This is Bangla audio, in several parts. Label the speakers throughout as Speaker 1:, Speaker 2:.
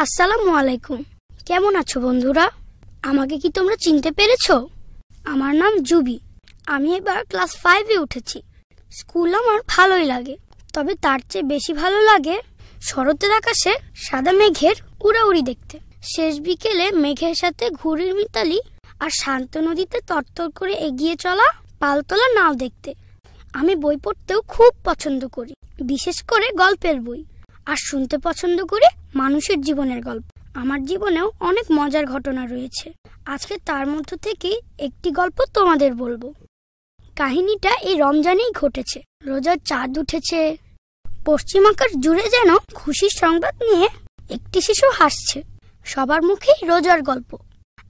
Speaker 1: আসসালামু আলাইকুম। কেমন আছো বন্ধুরা? আমাকে কি তোমরা চিনতে পেরেছো? আমার নাম জুবি। আমি এবার ক্লাস 5-এ উঠেছি। স্কুল আমার ভালোই লাগে, তবে তার চেয়ে বেশি ভালো লাগে শরতের আকাশে সাদা মেঘের উড়াউড়ি দেখতে, শেষ বিকেলে মেঘের সাথে ঘুড়ির মিতালি আর শান্ত নদীতে তরতর করে এগিয়ে চলা পালতোলা নাও দেখতে। আমি বই পড়তেও খুব পছন্দ করি, বিশেষ করে গল্পের বই, আর শুনতে পছন্দ করি মানুষের জীবনের গল্প। আমার জীবনেও অনেক মজার ঘটনা রয়েছে। আজকে তার মধ্য থেকেই একটি গল্প তোমাদের বলবো। কাহিনীটা এই রমজানেই ঘটেছে। রোজার চাঁদ উঠেছে, পশ্চিম আকাশ জুড়ে যেন খুশির সংবাদ নিয়ে একটি শিশু হাসছে। সবার মুখেই রোজার গল্প।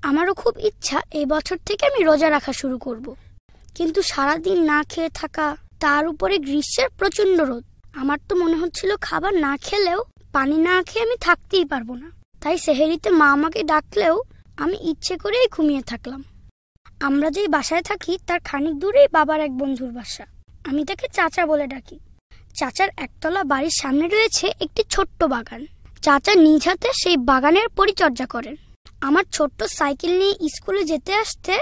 Speaker 1: আমারও খুব ইচ্ছা এই বছর থেকে আমি রোজা রাখা শুরু করব। কিন্তু সারাদিন না খেয়ে থাকা, তার উপরে গ্রীষ্মের প্রচন্ড রোদ। আমার তো মনে হচ্ছিল খাবার না খেলেও, পানি না খেয়ে আমি থাকতেই পারবো না। তাই সেহেরিতে মা আমাকে ডাকলেও আমি ইচ্ছে করেই ঘুমিয়ে থাকলাম। আমরা যেই বাসায় থাকি তার খানিক দূরেই বাবার এক বন্ধুর বাসা। আমি তাকে চাচা বলে ডাকি। চাচার একতলা বাড়ির সামনে রয়েছে একটি ছোট্ট বাগান। চাচা নিজ হাতে সেই বাগানের পরিচর্যা করেন। আমার ছোট্ট সাইকেল নিয়ে স্কুলে যেতে আসতে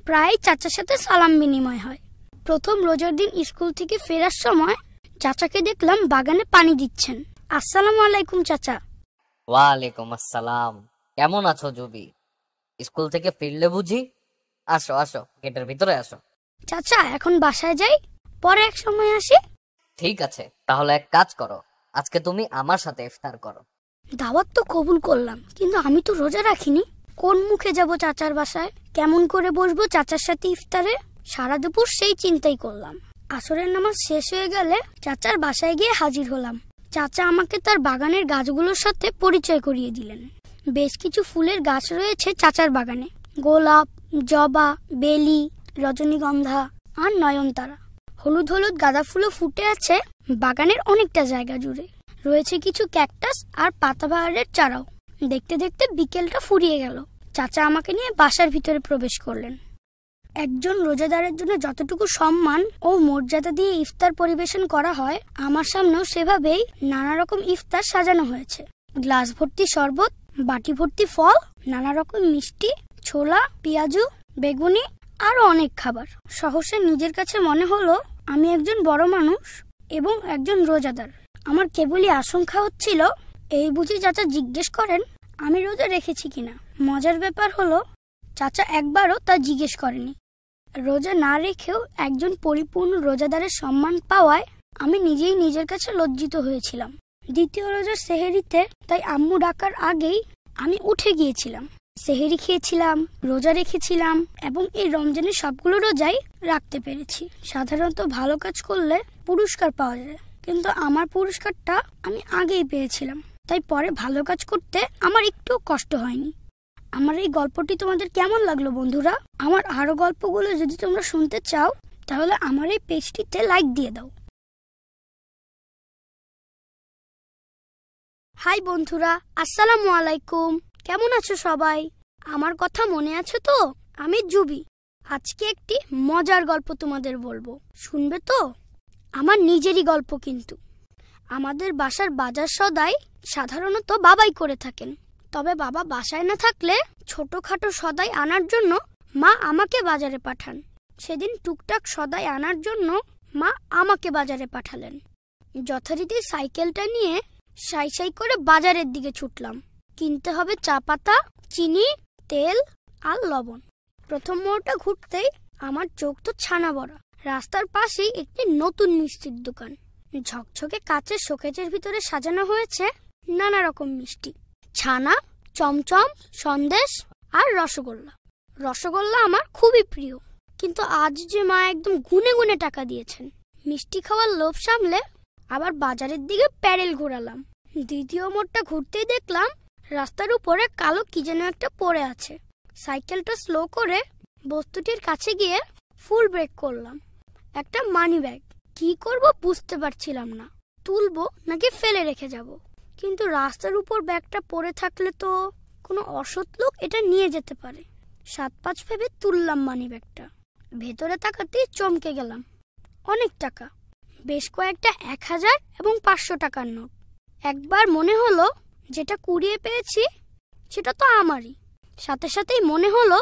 Speaker 1: প্রায় চাচার সাথে সালাম বিনিময় হয়। প্রথম রোজার দিন স্কুল থেকে ফেরার সময় চাচাকে দেখলাম বাগানে পানি দিচ্ছেন। আসসালামু আলাইকুম চাচা।
Speaker 2: ওয়ালাইকুম আসসালাম। কেমন আছো জুবি? স্কুল থেকে ফিরলে বুঝি? আসো আসো, গেটের ভিতরে আসো।
Speaker 1: চাচা এখন বাসায় যাই, পরে এক সময় আসি।
Speaker 2: ঠিক আছে, তাহলে এক কাজ করো, আজকে তুমি আমার সাথে ইফতার করো।
Speaker 1: দাওয়াত তো কবুল করলাম, কিন্তু আমি তো রোজা রাখিনি। কোন মুখে যাব চাচার বাসায়? কেমন করে বসবো চাচার সাথে ইফতারে? সারা দুপুর সেই চিন্তাই করলাম। আসরের নামাজ শেষ হয়ে গেলে চাচার বাসায় গিয়ে হাজির হলাম। চাচা আমাকে তার বাগানের গাছগুলোর সাথে পরিচয় করিয়ে দিলেন। বেশ কিছু ফুলের গাছ রয়েছে চাচার বাগানে। গোলাপ, জবা, বেলি, রজনীগন্ধা আর নয়নতারা। হলুদ হলুদ গাঁদা ফুলও ফুটে আছে বাগানের অনেকটা জায়গা জুড়ে। রয়েছে কিছু ক্যাকটাস আর পাতাবাহারের চারাও। দেখতে দেখতে বিকেলটা ফুরিয়ে গেল। চাচা আমাকে নিয়ে বাসার ভিতরে প্রবেশ করলেন। একজন রোজাদারের জন্য যতটুকু সম্মান ও মর্যাদা দিয়ে ইফতার পরিবেশন করা হয়, আমার সামনেও সেভাবেই নানা রকম ইফতার সাজানো হয়েছে। গ্লাস ভর্তি শরবত, বাটি ভর্তি ফল, নানা রকম মিষ্টি, ছোলা, পেঁয়াজু, বেগুনি আরো অনেক খাবার। সহসা নিজের কাছে মনে হলো আমি একজন বড় মানুষ এবং একজন রোজাদার। আমার কেবলই আশঙ্কা হচ্ছিল, এই বুঝি চাচা জিজ্ঞেস করেন আমি রোজা রেখেছি কিনা। মজার ব্যাপার হলো চাচা একবারও তা জিজ্ঞেস করেনি। রোজা না রেখেও একজন পরিপূর্ণ রোজাদারের সম্মান পাওয়ায় আমি নিজেই নিজের কাছে লজ্জিত হয়েছিলাম। দ্বিতীয় রোজার সেহেরিতে তাই আম্মু ডাকার আগেই আমি উঠে গিয়েছিলাম। সেহেরি খেয়েছিলাম, রোজা রেখেছিলাম এবং এই রমজানের সবগুলো রোজাই রাখতে পেরেছি। সাধারণত ভালো কাজ করলে পুরস্কার পাওয়া যায়, কিন্তু আমার পুরস্কারটা আমি আগেই পেয়েছিলাম। তাই পরে ভালো কাজ করতে আমার একটু কষ্ট হয়নি। আমার এই গল্পটি তোমাদের কেমন লাগলো বন্ধুরা? আমার আরো গল্পগুলো যদি তোমরা শুনতে চাও তাহলে আমার এই পেজটিতে লাইক দিয়ে দাও। হাই বন্ধুরা, আসসালামু আলাইকুম। কেমন আছো সবাই? আমার কথা মনে আছে তো? আমি জুবি। আজকে একটি মজার গল্প তোমাদের বলবো, শুনবে তো? আমার নিজেরই গল্প কিন্তু। আমাদের বাসার বাজার সদাই সাধারণত বাবাই করে থাকেন। তবে বাবা বাসায় না থাকলে ছোটখাটো সদাই আনার জন্য মা আমাকে বাজারে পাঠান। সেদিন টুকটাক সদাই আনার জন্য মা আমাকে বাজারে পাঠালেন। যথারীতি সাইকেলটা নিয়ে সাই সাই করে বাজারের দিকে ছুটলাম। কিনতে হবে চা পাতা, চিনি, তেল আর লবণ। প্রথম মোড়টা ঘুরতেই আমার চোখ তো ছানা বড়া। রাস্তার পাশেই একটি নতুন মিষ্টির দোকান। ঝকঝকে কাচের শোকেজের ভিতরে সাজানো হয়েছে নানা রকম মিষ্টি, ছানা, চমচম, সন্দেশ আর রসগোল্লা। রসগোল্লা আমার খুবই প্রিয়, কিন্তু আজ যে মা একদম গুনে গুনে টাকা দিয়েছেন। মিষ্টি খাওয়ার লোভ সামলে আবার বাজারের দিকে প্যারেল ঘোরালাম। দ্বিতীয় মোড়টা ঘুরতেই দেখলাম রাস্তার উপরে কালো কি যেন একটা পড়ে আছে। সাইকেলটা স্লো করে বস্তুটির কাছে গিয়ে ফুল ব্রেক করলাম। একটা মানি ব্যাগ। কি করব বুঝতে পারছিলাম না, তুলবো নাকি ফেলে রেখে যাব। কিন্তু রাস্তার উপর ব্যাগটা পড়ে থাকলে তো কোনো অসৎ লোক এটা নিয়ে যেতে পারে। 7-5 ভেবে তুললাম মানি ব্যাগটা। ভেতরে তাকাতেই চমকে গেলাম। অনেক টাকা, বেশ কয়েকটা 1000 এবং 500 টাকার নোট। একবার মনে হলো যেটা কুড়িয়ে পেয়েছি সেটা তো আমারই। সাথে সাথেই মনে হলো,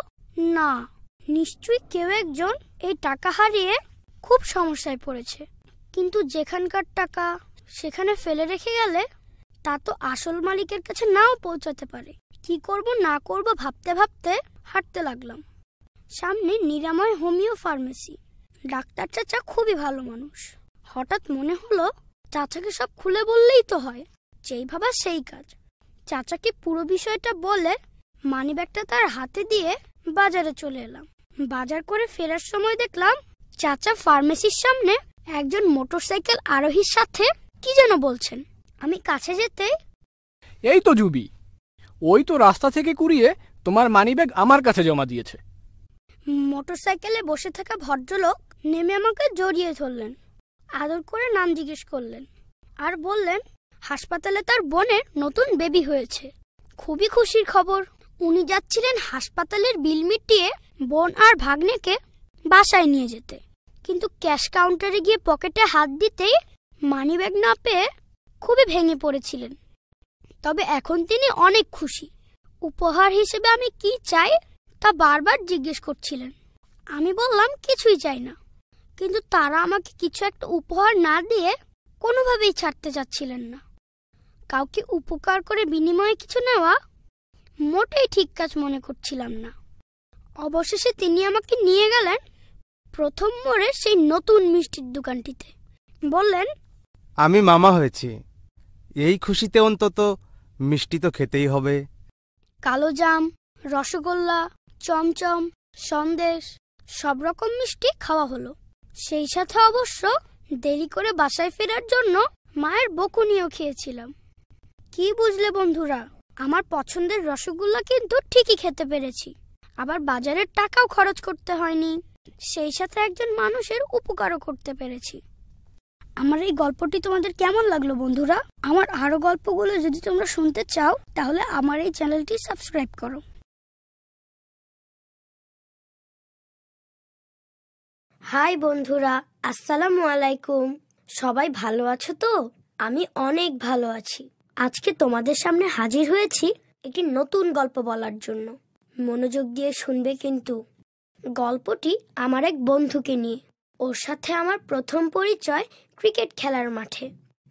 Speaker 1: না, নিশ্চয়ই কেউ একজন এই টাকা হারিয়ে খুব সমস্যায় পড়েছে। কিন্তু যেখানকার টাকা সেখানে ফেলে রেখে গেলে তা তো আসল মালিকের কাছে নাও পৌঁছাতে পারে। কি করব না করব ভাবতে ভাবতে হাঁটতে লাগলাম। সামনে নিরাময় হোমিও ফার্মেসি। ডাক্তার চাচা খুবই ভালো মানুষ। হঠাৎ মনে হলো চাচাকে সব খুলে বললেই তো হয়। যেই ভাবা সেই কাজ। চাচাকে পুরো বিষয়টা বলে মানিব্যাগটা তার হাতে দিয়ে বাজারে চলে এলাম। বাজার করে ফেরার সময় দেখলাম চাচা ফার্মেসির সামনে একজন মোটরসাইকেল আরোহীর সাথে কি যেন বলছেন। আমি কাছে যেতে,
Speaker 3: এই তো জুবি, ওই তো রাস্তা থেকে কুড়িয়ে তোমার মানিব্যাগ আমার কাছে জমা দিয়েছে।
Speaker 1: মোটরসাইকেলে বসে থাকা ভদ্রলোক নেমে আমাকে জড়িয়ে ধরলেন, আদর করে নাম জিজ্ঞেস করলেন আর বললেন হাসপাতালে তার বোনের নতুন বেবি হয়েছে। খুবই খুশির খবর। উনি যাচ্ছিলেন হাসপাতালের বিল মিটিয়ে বোন আর ভাগ্নেকে বাসায় নিয়ে যেতে। কিন্তু ক্যাশ কাউন্টারে গিয়ে পকেটে হাত দিতেই মানিব্যাগ না পেয়ে খুবই ভেঙে পড়েছিলেন। তবে এখন তিনি অনেক খুশি। উপহার হিসেবে আমি কি চাই তা বারবার জিজ্ঞেস করছিলেন। আমি বললাম কিছুই চাই না, কিন্তু তারা আমাকে কিছু একটা উপহার না দিয়ে কোনোভাবেই ছাড়তে চাচ্ছিলেন না। কাউকে উপকার করে বিনিময়ে কিছু নেওয়া মোটেই ঠিক কাজ মনে করছিলাম না। অবশেষে তিনি আমাকে নিয়ে গেলেন প্রথম মোড়ে সেই নতুন মিষ্টির দোকানটিতে। বললেন,
Speaker 4: আমি মামা হয়েছি, এই খুশিতে অন্তত মিষ্টি তো খেতেই হবে।
Speaker 1: কালোজাম, রসগোল্লা, চমচম, সন্দেশ সব রকম মিষ্টি খাওয়া হলো। সেই সাথে অবশ্য দেরি করে বাসায় ফেরার জন্য মায়ের বকুনিও খেয়েছিলাম। কি বুঝলে বন্ধুরা, আমার পছন্দের রসগোল্লা কিন্তু ঠিকই খেতে পেরেছি, আবার বাজারের টাকাও খরচ করতে হয়নি। সেই সাথে একজন মানুষের উপকারও করতে পেরেছি। আমার এই গল্পটি তোমাদের কেমন লাগলো বন্ধুরা? আমার আরো গল্পগুলো যদি তোমরা শুনতে চাও তাহলে আমার এই চ্যানেলটি সাবস্ক্রাইব করো। হাই বন্ধুরা, আসসালামু আলাইকুম। সবাই ভালো আছো তো? আমি অনেক ভালো আছি। আজকে তোমাদের সামনে হাজির হয়েছি একটি নতুন গল্প বলার জন্য। মনোযোগ দিয়ে শুনবে কিন্তু। গল্পটি আমার এক বন্ধুকে নিয়ে। ওর সাথে আমার প্রথম পরিচয় ক্রিকেট খেলার মাঠে।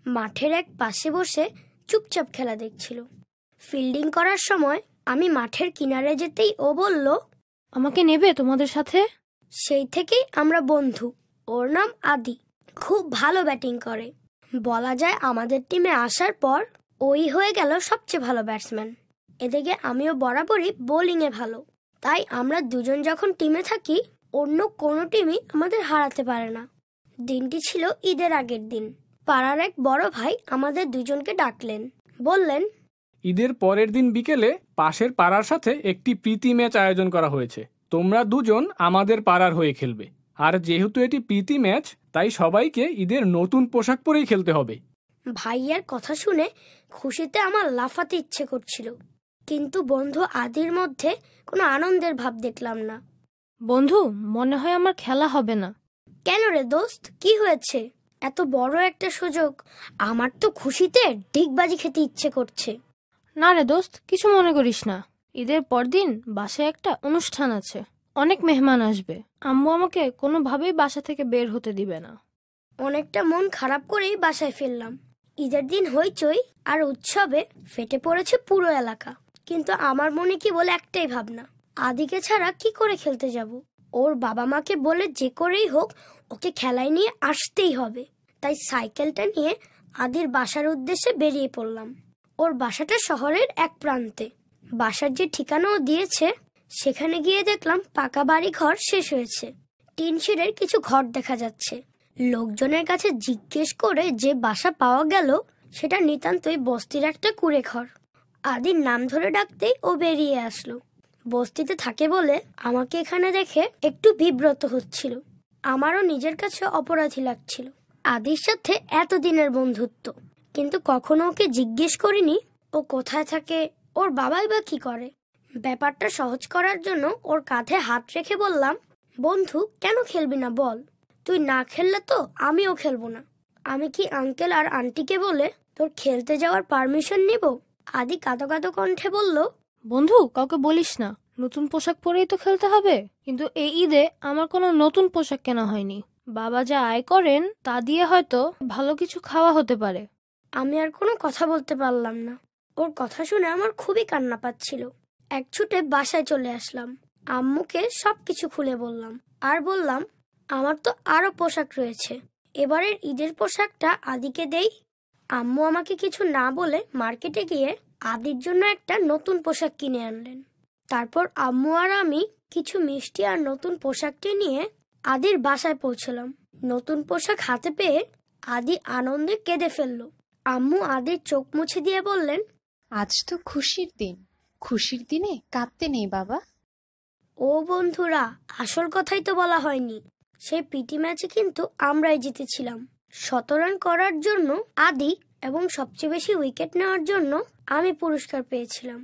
Speaker 1: মাঠের এক পাশে বসে চুপচাপ খেলা দেখছিল। ফিল্ডিং করার সময় আমি মাঠের কিনারে যেতেই ও বলল,
Speaker 5: আমাকে নেবে তোমাদের সাথে?
Speaker 1: সেই থেকেই আমরা বন্ধু। ওর নাম আদি। খুব ভালো ব্যাটিং করে। বলা যায় আমাদের টিমে আসার পর ওই হয়ে গেল সবচেয়ে ভালো ব্যাটসম্যান। এদিকে আমিও বরাবরই বোলিংয়ে ভালো। তাই আমরা দুজন যখন টিমে থাকি অন্য কোনো টিমই আমাদের হারাতে পারে না। দিনটি ছিল ঈদের আগের দিন। পাড়ার এক বড় ভাই আমাদের দুজনকে ডাকলেন। বললেন,
Speaker 3: ঈদের পরের দিন বিকেলে পাশের পাড়ার সাথে একটি প্রীতি ম্যাচ আয়োজন করা হয়েছে। তোমরা দুজন আমাদের পাড়ার হয়ে খেলবে। আর যেহেতু এটি প্রীতি ম্যাচ, তাই সবাইকে ঈদের নতুন পোশাক পরেই খেলতে হবে।
Speaker 1: ভাইয়ার কথা শুনে খুশিতে আমার লাফাতে ইচ্ছে করছিল, কিন্তু বন্ধু আদির মধ্যে কোনো আনন্দের ভাব দেখলাম না।
Speaker 5: বন্ধু, মনে হয় আমার খেলা হবে না।
Speaker 1: কেন রে দোস্ত, কি হয়েছে? এত বড় একটা সুযোগ, আমার তো খুশিতে ডিগবাজি খেতে ইচ্ছে করছে।
Speaker 5: না রে দোস্ত, কিছু মনে করিস না। ঈদের পরদিন বাসায় একটা অনুষ্ঠান আছে, অনেক মেহমান আসবে। আম্মু আমাকে কোনোভাবেই বাসা থেকে বের হতে দিবে না।
Speaker 1: অনেকটা মন খারাপ করেই বাসায় ফিরলাম। ঈদের দিন হইচই আর উৎসবে ফেটে পড়েছে পুরো এলাকা। কিন্তু আমার মনে কি বলে একটাই ভাবনা, আদিকে ছাড়া কি করে খেলতে যাব। ওর বাবা মাকে বলে যে করেই হোক ওকে খেলায় নিয়ে আসতেই হবে। তাই সাইকেলটা নিয়ে আদির বাসার উদ্দেশ্যে বেরিয়ে পড়লাম। ওর বাসাটা শহরের এক প্রান্তে। বাসার যে ঠিকানাও দিয়েছে সেখানে গিয়ে দেখলাম পাকা বাড়ি ঘর শেষ হয়েছে। টিন শেডের কিছু ঘর দেখা যাচ্ছে। লোকজনের কাছে জিজ্ঞেস করে যে বাসা পাওয়া গেল সেটা নিতান্তই বস্তির একটা কুড়ে ঘর। আদির নাম ধরে ডাকতেই ও বেরিয়ে আসলো। বস্তিতে থাকে বলে আমাকে এখানে দেখে একটু বিব্রত হচ্ছিল। আমারও নিজের কাছে অপরাধী লাগছিল। আদির সাথে এতদিনের বন্ধুত্ব, কিন্তু কখনো ওকে জিজ্ঞেস করিনি ও কোথায় থাকে, ওর বাবাই বা কি করে। ব্যাপারটা সহজ করার জন্য ওর কাঁধে হাত রেখে বললাম, বন্ধু কেন খেলবি না বল? তুই না খেললে তো আমিও খেলবো না। আমি কি আঙ্কেল আর আন্টিকে বলে তোর খেলতে যাওয়ার পারমিশন নিব? আদি কাঁদো কাঁদো কণ্ঠে বলল,
Speaker 5: বন্ধু, কাউকে বলিস না, নতুন পোশাক পরেই তো খেলতে হবে। কিন্তু এই ঈদে আমার কোনো নতুন পোশাক কেনা হয়নি। বাবা যা আয় করেন তা দিয়ে হয়তো ভালো কিছু খাওয়া হতে পারে।
Speaker 1: আমি আর কোনো কথা বলতে পারলাম না। ওর কথা শুনে আমার খুবই কান্না পাচ্ছিল। এক ছুটে বাসায় চলে আসলাম। আম্মুকে সবকিছু খুলে বললাম, আর বললাম, আমার তো আরো পোশাক রয়েছে, এবারের ঈদের পোশাকটা আদিকে দেই। আম্মু আমাকে কিছু না বলে মার্কেটে গিয়ে আদির জন্য একটা নতুন পোশাক কিনে আনলেন। তারপর আম্মু আর আমি কিছু মিষ্টি আর নতুন পোশাকটি নিয়ে আদির বাসায় পৌঁছলাম। নতুন পোশাক হাতে পেয়ে আদি আনন্দে কেঁদে ফেলল। আম্মু আদির চোখ মুছে দিয়ে বললেন,
Speaker 6: আজ তো খুশির দিন, খুশির দিনে কাঁদতে নেই বাবা।
Speaker 1: ও বন্ধুরা, আসল কথাই তো বলা হয়নি। সেই পিটি ম্যাচে কিন্তু আমরাই জিতেছিলাম। ১৭ রান করার জন্য আদি এবং সবচেয়ে বেশি উইকেট নেওয়ার জন্য আমি পুরস্কার পেয়েছিলাম।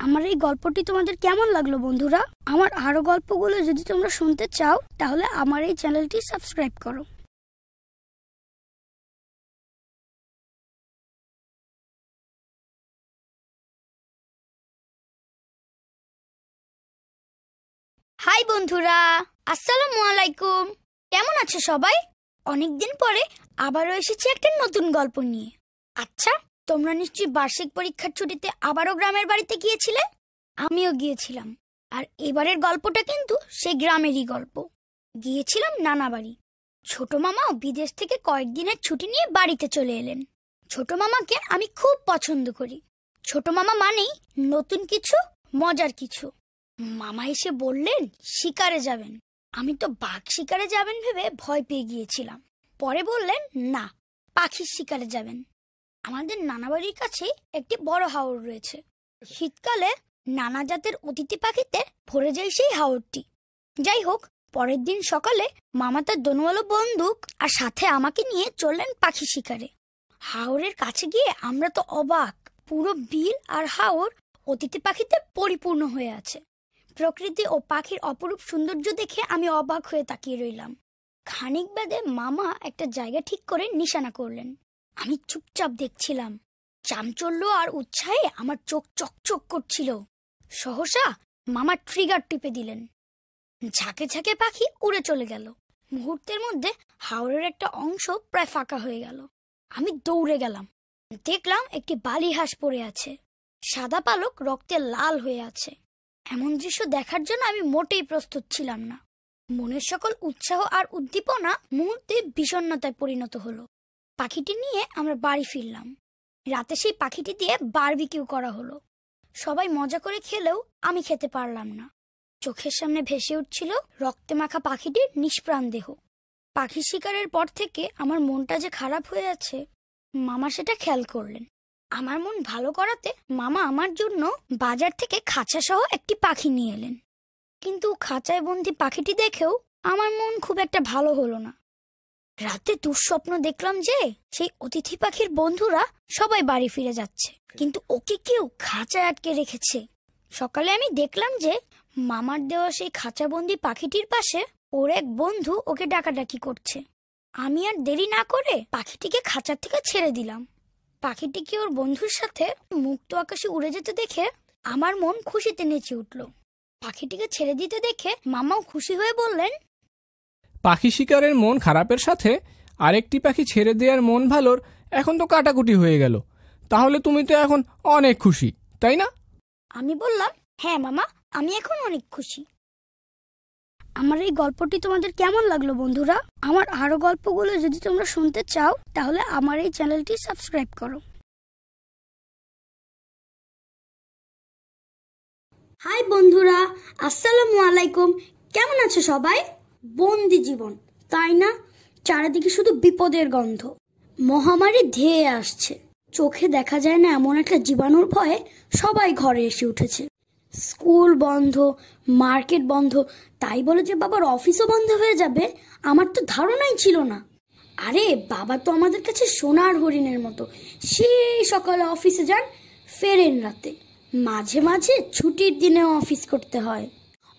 Speaker 1: আমার এই গল্পটি তোমাদের কেমন লাগলো বন্ধুরা? আমার আরো গল্পগুলো যদি তোমরা শুনতে চাও তাহলে আমার এই চ্যানেলটি সাবস্ক্রাইব করো। হাই বন্ধুরা, আসসালামু আলাইকুম। কেমন আছো সবাই? অনেকদিন পরে আবারও এসেছি একটা নতুন গল্প নিয়ে। আচ্ছা, তোমরা নিশ্চয়ই বার্ষিক পরীক্ষার ছুটিতে আবারও গ্রামের বাড়িতে গিয়েছিলে। আমিও গিয়েছিলাম। আর এবারের গল্পটা কিন্তু সেই গ্রামেরই গল্প। গিয়েছিলাম নানা বাড়ি। ছোট মামাও বিদেশ থেকে কয়েকদিনের ছুটি নিয়ে বাড়িতে চলে এলেন। ছোট মামাকে আমি খুব পছন্দ করি। ছোট মামা মানেই নতুন কিছু, মজার কিছু। মামা এসে বললেন শিকারে যাবেন। আমি তো বাঘ শিকারে যাবেন ভেবে ভয় পেয়ে গিয়েছিলাম। পরে বললেন না, পাখির শিকারে যাবেন। আমাদের নানা বাড়ির কাছে একটি বড় হাওর রয়েছে। শীতকালে নানা জাতের অতিথি পাখিতে ভরে যায় সেই হাওরটি। যাই হোক, পরের দিন সকালে মামা তার দনুয়ালো বন্দুক আর সাথে আমাকে নিয়ে চললেন পাখি শিকারে। হাওরের কাছে গিয়ে আমরা তো অবাক। পুরো বিল আর হাওর অতিথি পাখিতে পরিপূর্ণ হয়ে আছে। প্রকৃতি ও পাখির অপরূপ সৌন্দর্য দেখে আমি অবাক হয়ে তাকিয়ে রইলাম। খানিক বাদে মামা একটা জায়গা ঠিক করে নিশানা করলেন। আমি চুপচাপ দেখছিলাম। চাঞ্চল্য আর উৎসাহে আমার চোখ চকচক করছিল। সহসা মামা ট্রিগার টিপে দিলেন। ঝাঁকে ঝাঁকে পাখি উড়ে চলে গেল। মুহূর্তের মধ্যে হাওরের একটা অংশ প্রায় ফাঁকা হয়ে গেল। আমি দৌড়ে গেলাম। দেখলাম একটি বালি হাঁস পড়ে আছে। সাদা পালক রক্তে লাল হয়ে আছে। এমন দৃশ্য দেখার জন্য আমি মোটেই প্রস্তুত ছিলাম না। মনের সকল উৎসাহ আর উদ্দীপনা মুহূর্তে বিষণ্ণতায় পরিণত হলো। পাখিটি নিয়ে আমরা বাড়ি ফিরলাম। রাতে সেই পাখিটি দিয়ে বারবিকিউ করা হলো। সবাই মজা করে খেলেও আমি খেতে পারলাম না। চোখের সামনে ভেসে উঠছিল রক্তে মাখা পাখিটির নিষ্প্রাণ দেহ। পাখি শিকারের পর থেকে আমার মনটা যে খারাপ হয়ে আছে, মামা সেটা খেয়াল করলেন। আমার মন ভালো করাতে মামা আমার জন্য বাজার থেকে খাঁচা সহ একটি পাখি নিয়ে এলেন। কিন্তু খাঁচায় বন্দি পাখিটি দেখেও আমার মন খুব একটা ভালো হলো না। রাতে দুঃস্বপ্ন দেখলাম যে সেই অতিথি পাখির বন্ধুরা সবাই বাড়ি ফিরে যাচ্ছে, কিন্তু ওকে কেউ খাঁচায় আটকে রেখেছে। সকালে আমি দেখলাম যে মামার দেওয়া সেই খাঁচাবন্দি পাখিটির পাশে ওর এক বন্ধু ওকে ডাকাডাকি করছে। আমি আর দেরি না করে পাখিটিকে খাঁচার থেকে ছেড়ে দিলাম। পাখিটিকে ওর বন্ধুর সাথে মুক্ত আকাশে উড়ে যেতে দেখে আমার মন খুশিতে নেচে উঠল। পাখিটিকে ছেড়ে দিতে দেখে মামাও খুশি হয়ে বললেন,
Speaker 3: পাখি শিকারের মন খারাপের সাথে আরেকটি পাখি ছেড়ে দেওয়ার মন ভালোর এখন তো কাটাকুটি হয়ে গেল। তাহলে তুমি তো এখন অনেক খুশি, তাই না?
Speaker 1: আমি বললাম, হ্যাঁ মামা, আমি এখন অনেক খুশি। আমার এই গল্পটি তোমাদের কেমন লাগলো বন্ধুরা? আমার আরো গল্পগুলো যদি তোমরা শুনতে চাও তাহলে আমার এই চ্যানেলটি সাবস্ক্রাইব করো। হাই বন্ধুরা, আসসালামু আলাইকুম। কেমন আছো সবাই? বন্দি জীবন, তাই না? চারিদিকে শুধু বিপদের গন্ধ। মহামারী ধেয়ে আসছে। চোখে দেখা যায় না এমন একটা জীবাণুর ভয়ে সবাই ঘরে এসে উঠেছে। স্কুল বন্ধ, মার্কেট বন্ধ, তাই বলে যে বাবার অফিসও বন্ধ হয়ে যাবে আমার তো ধারণাই ছিল না। আরে বাবা তো আমাদের কাছে সোনার হরিণের মতো। সেই সকালে অফিসে যান, ফেরেন রাতে। মাঝে মাঝে ছুটির দিনেও অফিস করতে হয়।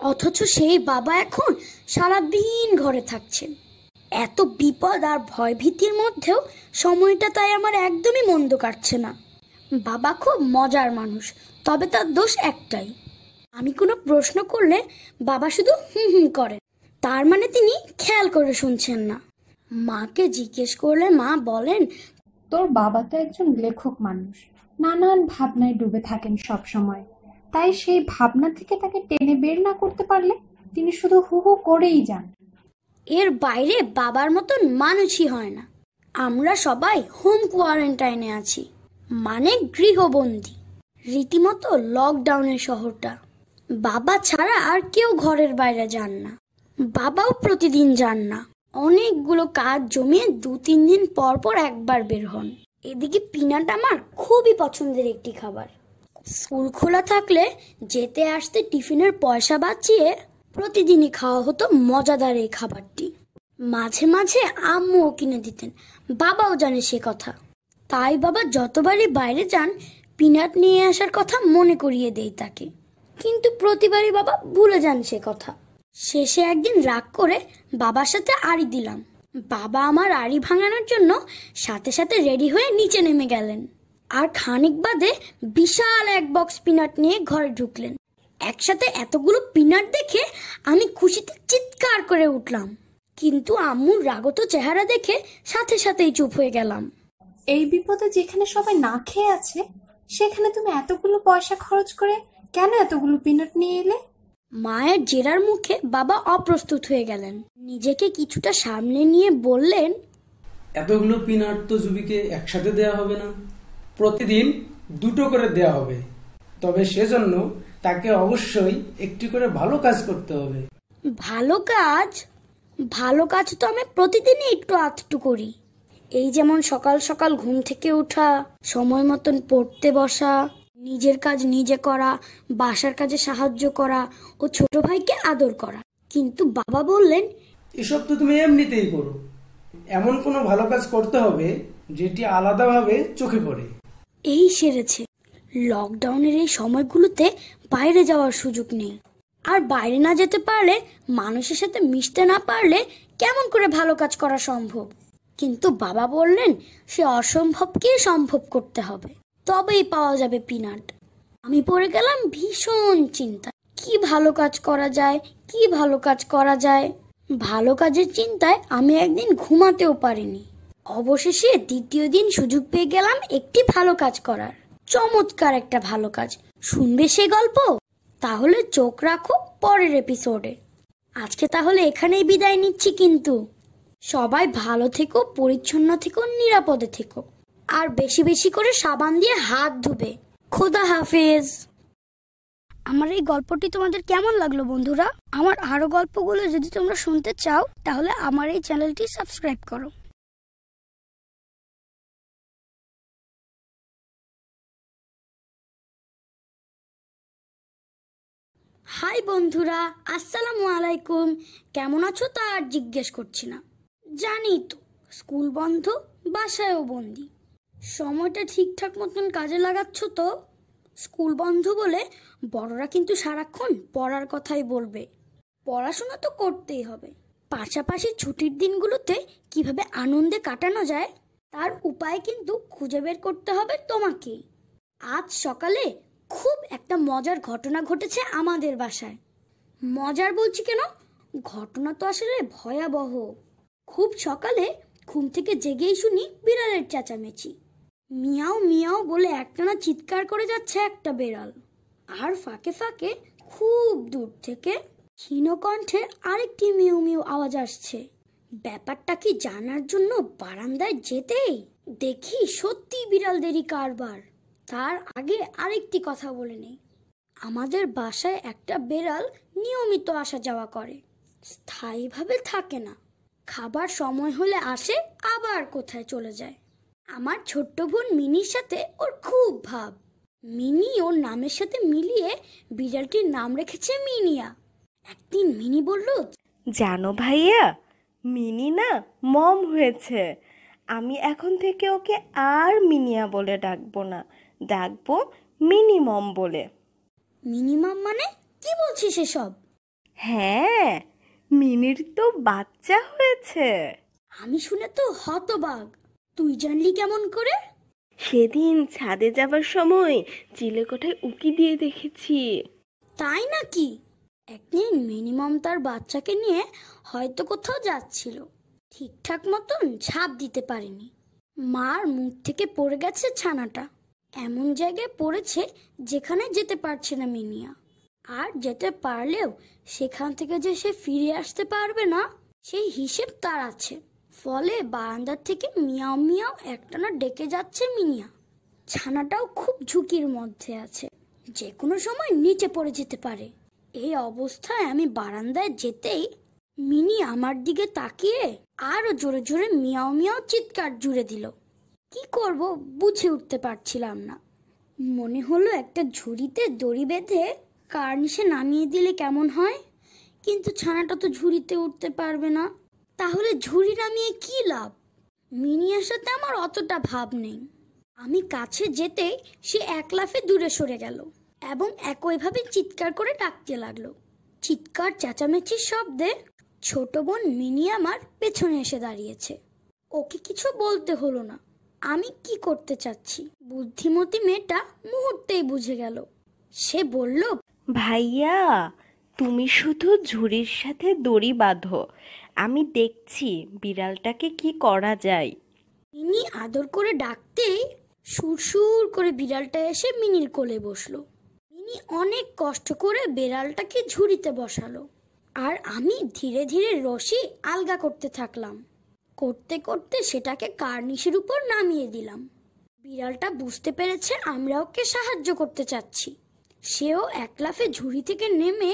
Speaker 1: অথচ সেই বাবা এখন সারাদিন ঘরে থাকছেন। এত বিপদ আর ভয় ভীতির মধ্যেও সময়টা তাই আমার একদমই মন্দ কাটছে না। বাবা খুব মজার মানুষ, তবে তার দোষ একটাই, আমি কোনো প্রশ্ন করলে বাবা শুধু হুম হুম করেন। তার মানে তিনি খেয়াল করে শুনছেন না। মাকে জিজ্ঞেস করলে মা বলেন,
Speaker 6: তোর বাবা তো একজন লেখক মানুষ, নানান ভাবনায় ডুবে থাকেন সব সময়। তাই সেই ভাবনা থেকে তাকে টেনে বের না করতে পারলে তিনি শুধু হু হু করেই যান।
Speaker 1: এর বাইরে বাবার মতন মানুষই হয় না। আমরা সবাই হোম কোয়ারেন্টাইনে আছি, মানে গৃহবন্দী, রীতিমতো লকডাউনের শহরটা। বাবা ছাড়া আর কেউ ঘরের বাইরে যান না, বাবাও প্রতিদিন যান না। অনেকগুলো কাজ জমিয়ে 2-3 দিন পর পর একবার বের হন। এদিকে পিনাট আমার খুবই পছন্দের একটি খাবার। স্কুল খোলা থাকলে যেতে আসতে টিফিনের পয়সা বাঁচিয়ে প্রতিদিনই খাওয়া হতো মজাদার এই খাবারটি। মাঝে মাঝে আম্মুও কিনে দিতেন, বাবাও জানে সে কথা। তাই বাবা যতবারই বাইরে যান পিনাট নিয়ে আসার কথা মনে করিয়ে দেই তাকে, কিন্তু প্রতিবারই বাবা ভুলে যান সে কথা। শেষে একদিন রাগ করে বাবার সাথে আড়ি দিলাম। বাবা আমার আড়ি ভাঙানোর জন্য সাথে সাথে রেডি হয়ে নিচে নেমে গেলেন, আর খানিক বাদে বিশাল এক বক্স পিনাট নিয়ে ঘরে ঢুকলেন। একসাথে এতগুলো পিনাট দেখে আমি খুশিতে চিৎকার করে উঠলাম, কিন্তু আম্মুর রাগত চেহারা দেখে সাথে সাথেই চুপ হয়ে গেলাম।
Speaker 6: এই বিপদে যেখানে সবাই না খেয়ে আছে, সেখানে তুমি এতগুলো পয়সা খরচ করে কেন এতগুলো পিনাট নিয়ে এলে?
Speaker 1: মায়ের জেরার মুখে বাবা অপ্রস্তুত হয়ে গেলেন। নিজেকে কিছুটা সামনে নিয়ে বললেন,
Speaker 7: এতগুলো পিনাট তো জুবিকে একসাথে দেয়া হবে না, প্রতিদিন 2টো করে দেয়া হবে। তবে সেজন্য তাকে অবশ্যই একটি করে ভালো কাজ করতে হবে।
Speaker 1: ভালো কাজ? ভালো কাজ তো আমি প্রতিদিনই একটু আধটু করি। এই যেমন সকাল সকাল ঘুম থেকে ওঠা, সময় মতন পড়তে বসা, নিজের কাজ নিজে করা, বাসার কাজে সাহায্য করা ও ছোট ভাইকে আদর করা। কিন্তু বাবা বললেন,
Speaker 7: এসব তো তুমি এমনিতেই করো, এমন কোনো ভালো কাজ করতে হবে যেটি আলাদাভাবে চোখে পড়ে।
Speaker 1: এই সেরেছে, লকডাউনের এই সময়গুলোতে বাইরে যাওয়ার সুযোগ নেই, আর বাইরে না যেতে পারলে, মানুষের সাথে মিশতে না পারলে কেমন করে ভালো কাজ করা সম্ভব? কিন্তু বাবা বললেন সে অসম্ভবকে সম্ভব করতে হবে, তবেই পাওয়া যাবে পিনাট। আমি পড়ে গেলাম ভীষণ চিন্তা, কি ভালো কাজ করা যায়, কি ভালো কাজ করা যায়। ভালো কাজের চিন্তায় আমি একদিন ঘুমাতেও পারিনি। অবশেষে দ্বিতীয় দিন সুযোগ পেয়ে গেলাম একটি ভালো কাজ করার। চমৎকার একটা ভালো কাজ, শুনবে সে গল্প? তাহলে চোখ রাখো পরের এপিসোডে। আজকে তাহলে এখানেই বিদায় নিচ্ছি, কিন্তু সবাই ভালো থেকো, পরিচ্ছন্ন থেকো, নিরাপদে থেকো, আর বেশি বেশি করে সাবান দিয়ে হাত ধুবে। খোদা হাফেজ। আমার এই গল্পটি তোমাদের কেমন লাগলো বন্ধুরা? আমার আরো গল্পগুলো যদি তোমরা শুনতে চাও তাহলে আমার এই চ্যানেলটি সাবস্ক্রাইব করো। হাই বন্ধুরা, আসসালামু আলাইকুম। কেমন আছো তা আর জিজ্ঞেস করছি না, জানি তো স্কুল বন্ধ, বাসায়ও বন্দি। সময়টা ঠিকঠাক মতন কাজে লাগাচ্ছ তো? স্কুল বন্ধ বলে বড়রা কিন্তু সারাক্ষণ পড়ার কথাই বলবে। পড়াশোনা তো করতেই হবে, পাশাপাশি ছুটির দিনগুলোতে কিভাবে আনন্দে কাটানো যায় তার উপায় কিন্তু খুঁজে বের করতে হবে তোমাকে। আজ সকালে খুব একটা মজার ঘটনা ঘটেছে আমাদের বাসায়। মজার বলছি কেন, ঘটনা তো আসলে ভয়াবহ। খুব সকালে ঘুম থেকে জেগেই শুনি বিড়ালের চেঁচামেচি। মিয়াও মিয়াও বলে একটানা চিৎকার করে যাচ্ছে একটা বিড়াল, আর ফাঁকে ফাঁকে খুব দূর থেকে ক্ষীণ কণ্ঠে আরেকটি মিউ মিউ আওয়াজ আসছে। ব্যাপারটা কি জানার জন্য বারান্দায় যেতেই দেখি সত্যি বিড়ালদেরই কারবার। তার আগে আরেকটি কথা বলে নেই, আমাদের বাসায় একটা বিড়াল নিয়মিত আসা যাওয়া করে, স্থায়ীভাবে থাকে না। খাবার সময় হলে আসে, আবার কোথায় চলে যায়। আমার ছোট্ট বোন মিনির সাথে ওর খুব ভাব। মিনি ওর নামের সাথে মিলিয়ে বিড়ালটির নাম রেখেছে মিনিয়া। একদিন মিনি বলল,
Speaker 8: জানো ভাইয়া, মিনি না মম হয়েছে। আমি এখন থেকে ওকে আর মিনিয়া বলে ডাকবো না, ডাকবো মিনিমম বলে।
Speaker 1: মিনিমাম মানে কি বলছিস এসব?
Speaker 8: হ্যাঁ, মিনির তো বাচ্চা হয়েছে।
Speaker 1: আমি শুনে তো হতবাক। তুই জানলি কেমন করে?
Speaker 8: সেদিন ছাদে যাবার সময় চিলেকোঠায় উকি দিয়ে দেখেছি।
Speaker 1: তাই নাকি? একদিন মিনিমাম তার বাচ্চাকে নিয়ে হয়তো কোথাও যাচ্ছিল, ঠিকঠাক মতন ঝাঁপ দিতে পারেনি। মার মুখ থেকে পড়ে গেছে ছানাটা, এমন জায়গায় পড়েছে যেখানে যেতে পারছে না মিনিয়া। আর যেতে পারলেও সেখান থেকে যে সে ফিরে আসতে পারবে না সেই হিসেব তার আছে। ফলে বারান্দার থেকে মিয়াও মিয়াও একটানা ডেকে যাচ্ছে মিনিয়া। ছানাটাও খুব ঝুঁকির মধ্যে আছে, যে কোনো সময় নিচে পড়ে যেতে পারে। এই অবস্থায় আমি বারান্দায় যেতেই মিনি আমার দিকে তাকিয়ে আরো জোরে জোরে মিয়াও মিয়াও চিৎকার জুড়ে দিল। কি করব বুঝে উঠতে পারছিলাম না। মনে হলো একটা ঝুড়িতে দড়ি বেঁধে কার্নিশে নামিয়ে দিলে কেমন হয়, কিন্তু ছানাটা তো ঝুড়িতে উঠতে পারবে না। তাহলে ঝুড়ি নামিয়ে কি লাভ? মিনিয়ার সাথে আমার অতটা ভাব নেই। আমি কাছে যেতে সে এক লাফে দূরে সরে গেল এবং একইভাবে চিৎকার করে ডাকতে লাগলো। চিৎকার চেঁচামেচির শব্দে ছোট বোন মিনি আমার পেছনে এসে দাঁড়িয়েছে। ওকে কিছু বলতে হলো না আমি কি করতে চাচ্ছি। বুদ্ধিমতী মেয়েটা মুহূর্তেই বুঝে গেল। সে বলল,
Speaker 8: ভাইয়া, তুমি শুধু ঝুড়ির সাথে দড়ি বাঁধো, আমি দেখছি বিড়ালটাকে কি করা যায়।
Speaker 1: মিনি আদর করে ডাকতেই সুরসুর করে বিড়ালটা এসে মিনির কোলে বসলো। মিনি অনেক কষ্ট করে বিড়ালটাকে ঝুড়িতে বসালো, আর আমি ধীরে ধীরে রশি আলগা করতে থাকলাম। করতে করতে সেটাকে কার্নিশের উপর নামিয়ে দিলাম। বিড়ালটা বুঝতে পেরেছে আমরা ওকে সাহায্য করতে চাচ্ছি। সেও এক লাফে ঝুড়ি থেকে নেমে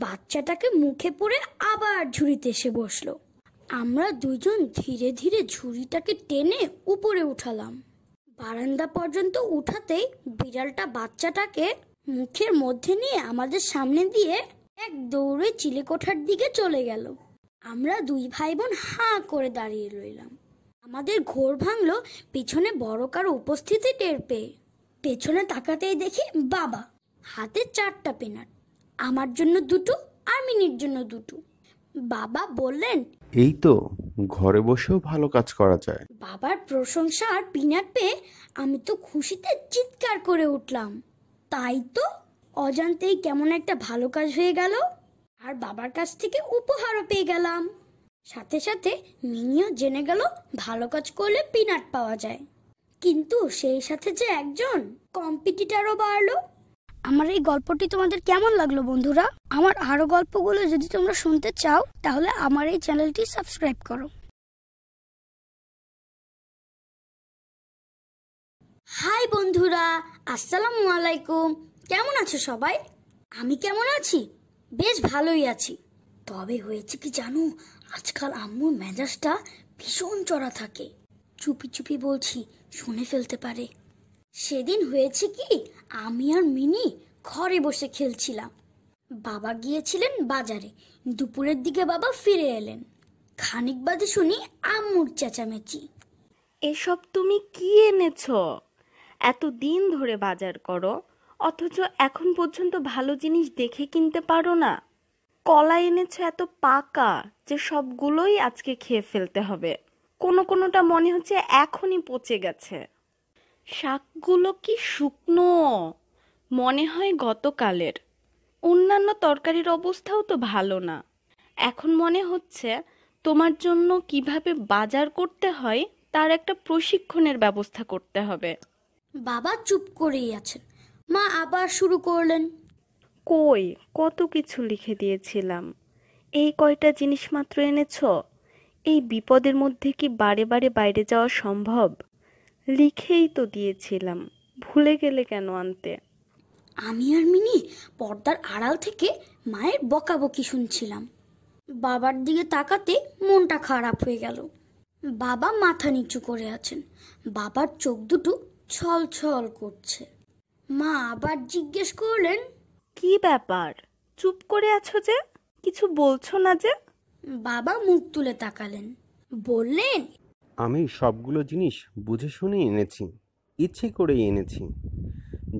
Speaker 1: বাচ্চাটাকে মুখে পড়ে আবার ঝুড়িতে এসে বসলো। আমরা দুজন ধীরে ধীরে ঝুড়িটাকে টেনে উপরে উঠালাম। বারান্দা পর্যন্ত উঠাতেই বিড়ালটা বাচ্চাটাকে মুখের মধ্যে নিয়ে আমাদের সামনে দিয়ে এক দৌড়ে চিলেকোঠার দিকে চলে গেল। আমরা দুই ভাই বোন হাঁ করে দাঁড়িয়ে রইলাম। আমাদের ঘোর ভাঙলো পিছনে বড় কারো উপস্থিতি টের পেয়ে। পেছনে তাকাতেই দেখি বাবা, হাতে 4টা পেনাট, আমার জন্য 2টো আর মিনির জন্য 2টো। বাবা বললেন,
Speaker 9: এই তো ঘরে বসেও ভালো কাজ করা যায়।
Speaker 1: বাবার প্রশংসা আর পিনাট পেয়ে আমি তো খুশিতে চিৎকার করে উঠলাম। তাই তো, অজান্তেই কেমন একটা ভালো কাজ হয়ে গেল, আর বাবার কাছ থেকে উপহারও পেয়ে গেলাম। সাথে সাথে মিনিও জেনে গেল ভালো কাজ করলে পিনাট পাওয়া যায়। কিন্তু সেই সাথে যে একজন কম্পিটিটরও বাড়লো। আমার এই গল্পটি তোমাদের কেমন লাগলো বন্ধুরা? আমার আরো গল্পগুলো যদি তোমরা শুনতে চাও তাহলে আমার এই চ্যানেলটি সাবস্ক্রাইব করো। হাই বন্ধুরা, আসসালামু আলাইকুম। কেমন আছো সবাই? আমি কেমন আছি? বেশ ভালোই আছি। তবে হয়েছে কি জানো, আজকাল আম্মুর মেজাজটা ভীষণ চড়া থাকে। চুপি চুপি বলছি, শুনে ফেলতে পারে। সেদিন হয়েছে কি, আমি আর মিনি ঘরে বসে খেলছিলাম। বাবা গিয়েছিলেন বাজারে। দুপুরের দিকে বাবা ফিরে এলেন। খানিক বাদে শুনি আম্মুর চেঁচামেচি।
Speaker 8: এসব তুমি কি এনেছো? এত দিন ধরে বাজার করো, অথচ এখন পর্যন্ত ভালো জিনিস দেখে কিনতে পারো না। কলা এনেছো এত পাকা যে সবগুলোই আজকে খেয়ে ফেলতে হবে। কোনোটা মনে হচ্ছে এখনই পচে গেছে। শাকগুলো কি শুকনো, মনে হয় গতকালের। অন্যান্য তরকারির অবস্থাও তো ভালো না। এখন মনে হচ্ছে তোমার জন্য কিভাবে বাজার করতে হয় তার একটা প্রশিক্ষণের ব্যবস্থা করতে হবে।
Speaker 1: বাবা চুপ করেই আছেন। মা আবার শুরু করলেন,
Speaker 8: কই, কত কিছু লিখে দিয়েছিলাম, এই কয়টা জিনিস মাত্র এনেছো? এই বিপদের মধ্যে কি বারে বারে বাইরে যাওয়া সম্ভব? লিখেই তো দিয়েছিলাম, ভুলে গেলে কেন আনতে?
Speaker 1: আমি আর মিনি পর্দার আড়াল থেকে মায়ের বকাবকি শুনছিলাম। বাবার দিকে তাকাতে মনটা খারাপ হয়ে গেল। বাবা মাথা নিচু করে আছেন। বাবার চোখ দুটো ছল ছল করছে। মা আবার জিজ্ঞেস করলেন,
Speaker 8: কি ব্যাপার, চুপ করে আছো যে? কিছু বলছো না যে?
Speaker 1: বাবা মুখ তুলে তাকালেন, বললেন,
Speaker 9: আমি সবগুলো জিনিস বুঝে শুনে এনেছি, ইচ্ছে করেই এনেছি।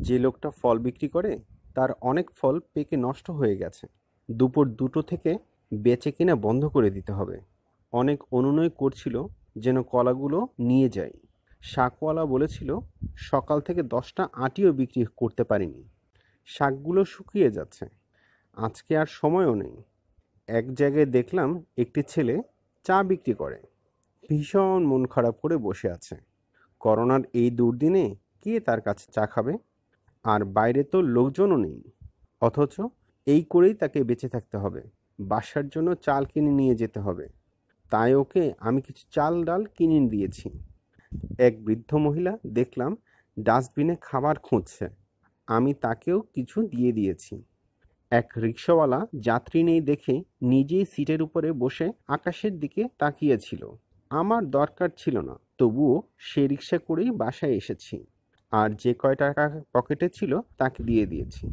Speaker 9: যে লোকটা ফল বিক্রি করে তার অনেক ফল পেকে নষ্ট হয়ে গেছে। দুপুর 2টো থেকে বেচে কিনা বন্ধ করে দিতে হবে। অনেক অনুনয় করছিল যেন কলাগুলো নিয়ে যাই। শাকওয়ালা বলেছিল সকাল থেকে 10টা আটিও বিক্রি করতে পারিনি। শাকগুলো শুকিয়ে যাচ্ছে। আজকে আর সময়ও নেই। এক জায়গায় দেখলাম একটি ছেলে চা বিক্রি করে। ভীষণ মন খারাপ করে বসে আছে। করোনার এই দুর্দিনে কে তার কাছে চা খাবে? আর বাইরে তো লোকজনও নেই। অথচ এই করেই তাকে বেঁচে থাকতে হবে। বাসার জন্য চাল কিনে নিয়ে যেতে হবে। তাই ওকে আমি কিছু চাল ডাল কিনে দিয়েছি। এক বৃদ্ধ মহিলা দেখলাম ডাস্টবিনে খাবার খুঁজছে। আমি তাকেও কিছু দিয়ে দিয়েছি। এক রিক্সাওয়ালা যাত্রী নেই দেখে নিজেই সিটের উপরে বসে আকাশের দিকে তাকিয়েছিল। আমার দরকার ছিল না, তবুও সে রিক্সা করেই বাসায় এসেছি। আর যে কয় টাকা পকেটে ছিল তাকে দিয়ে দিয়েছি।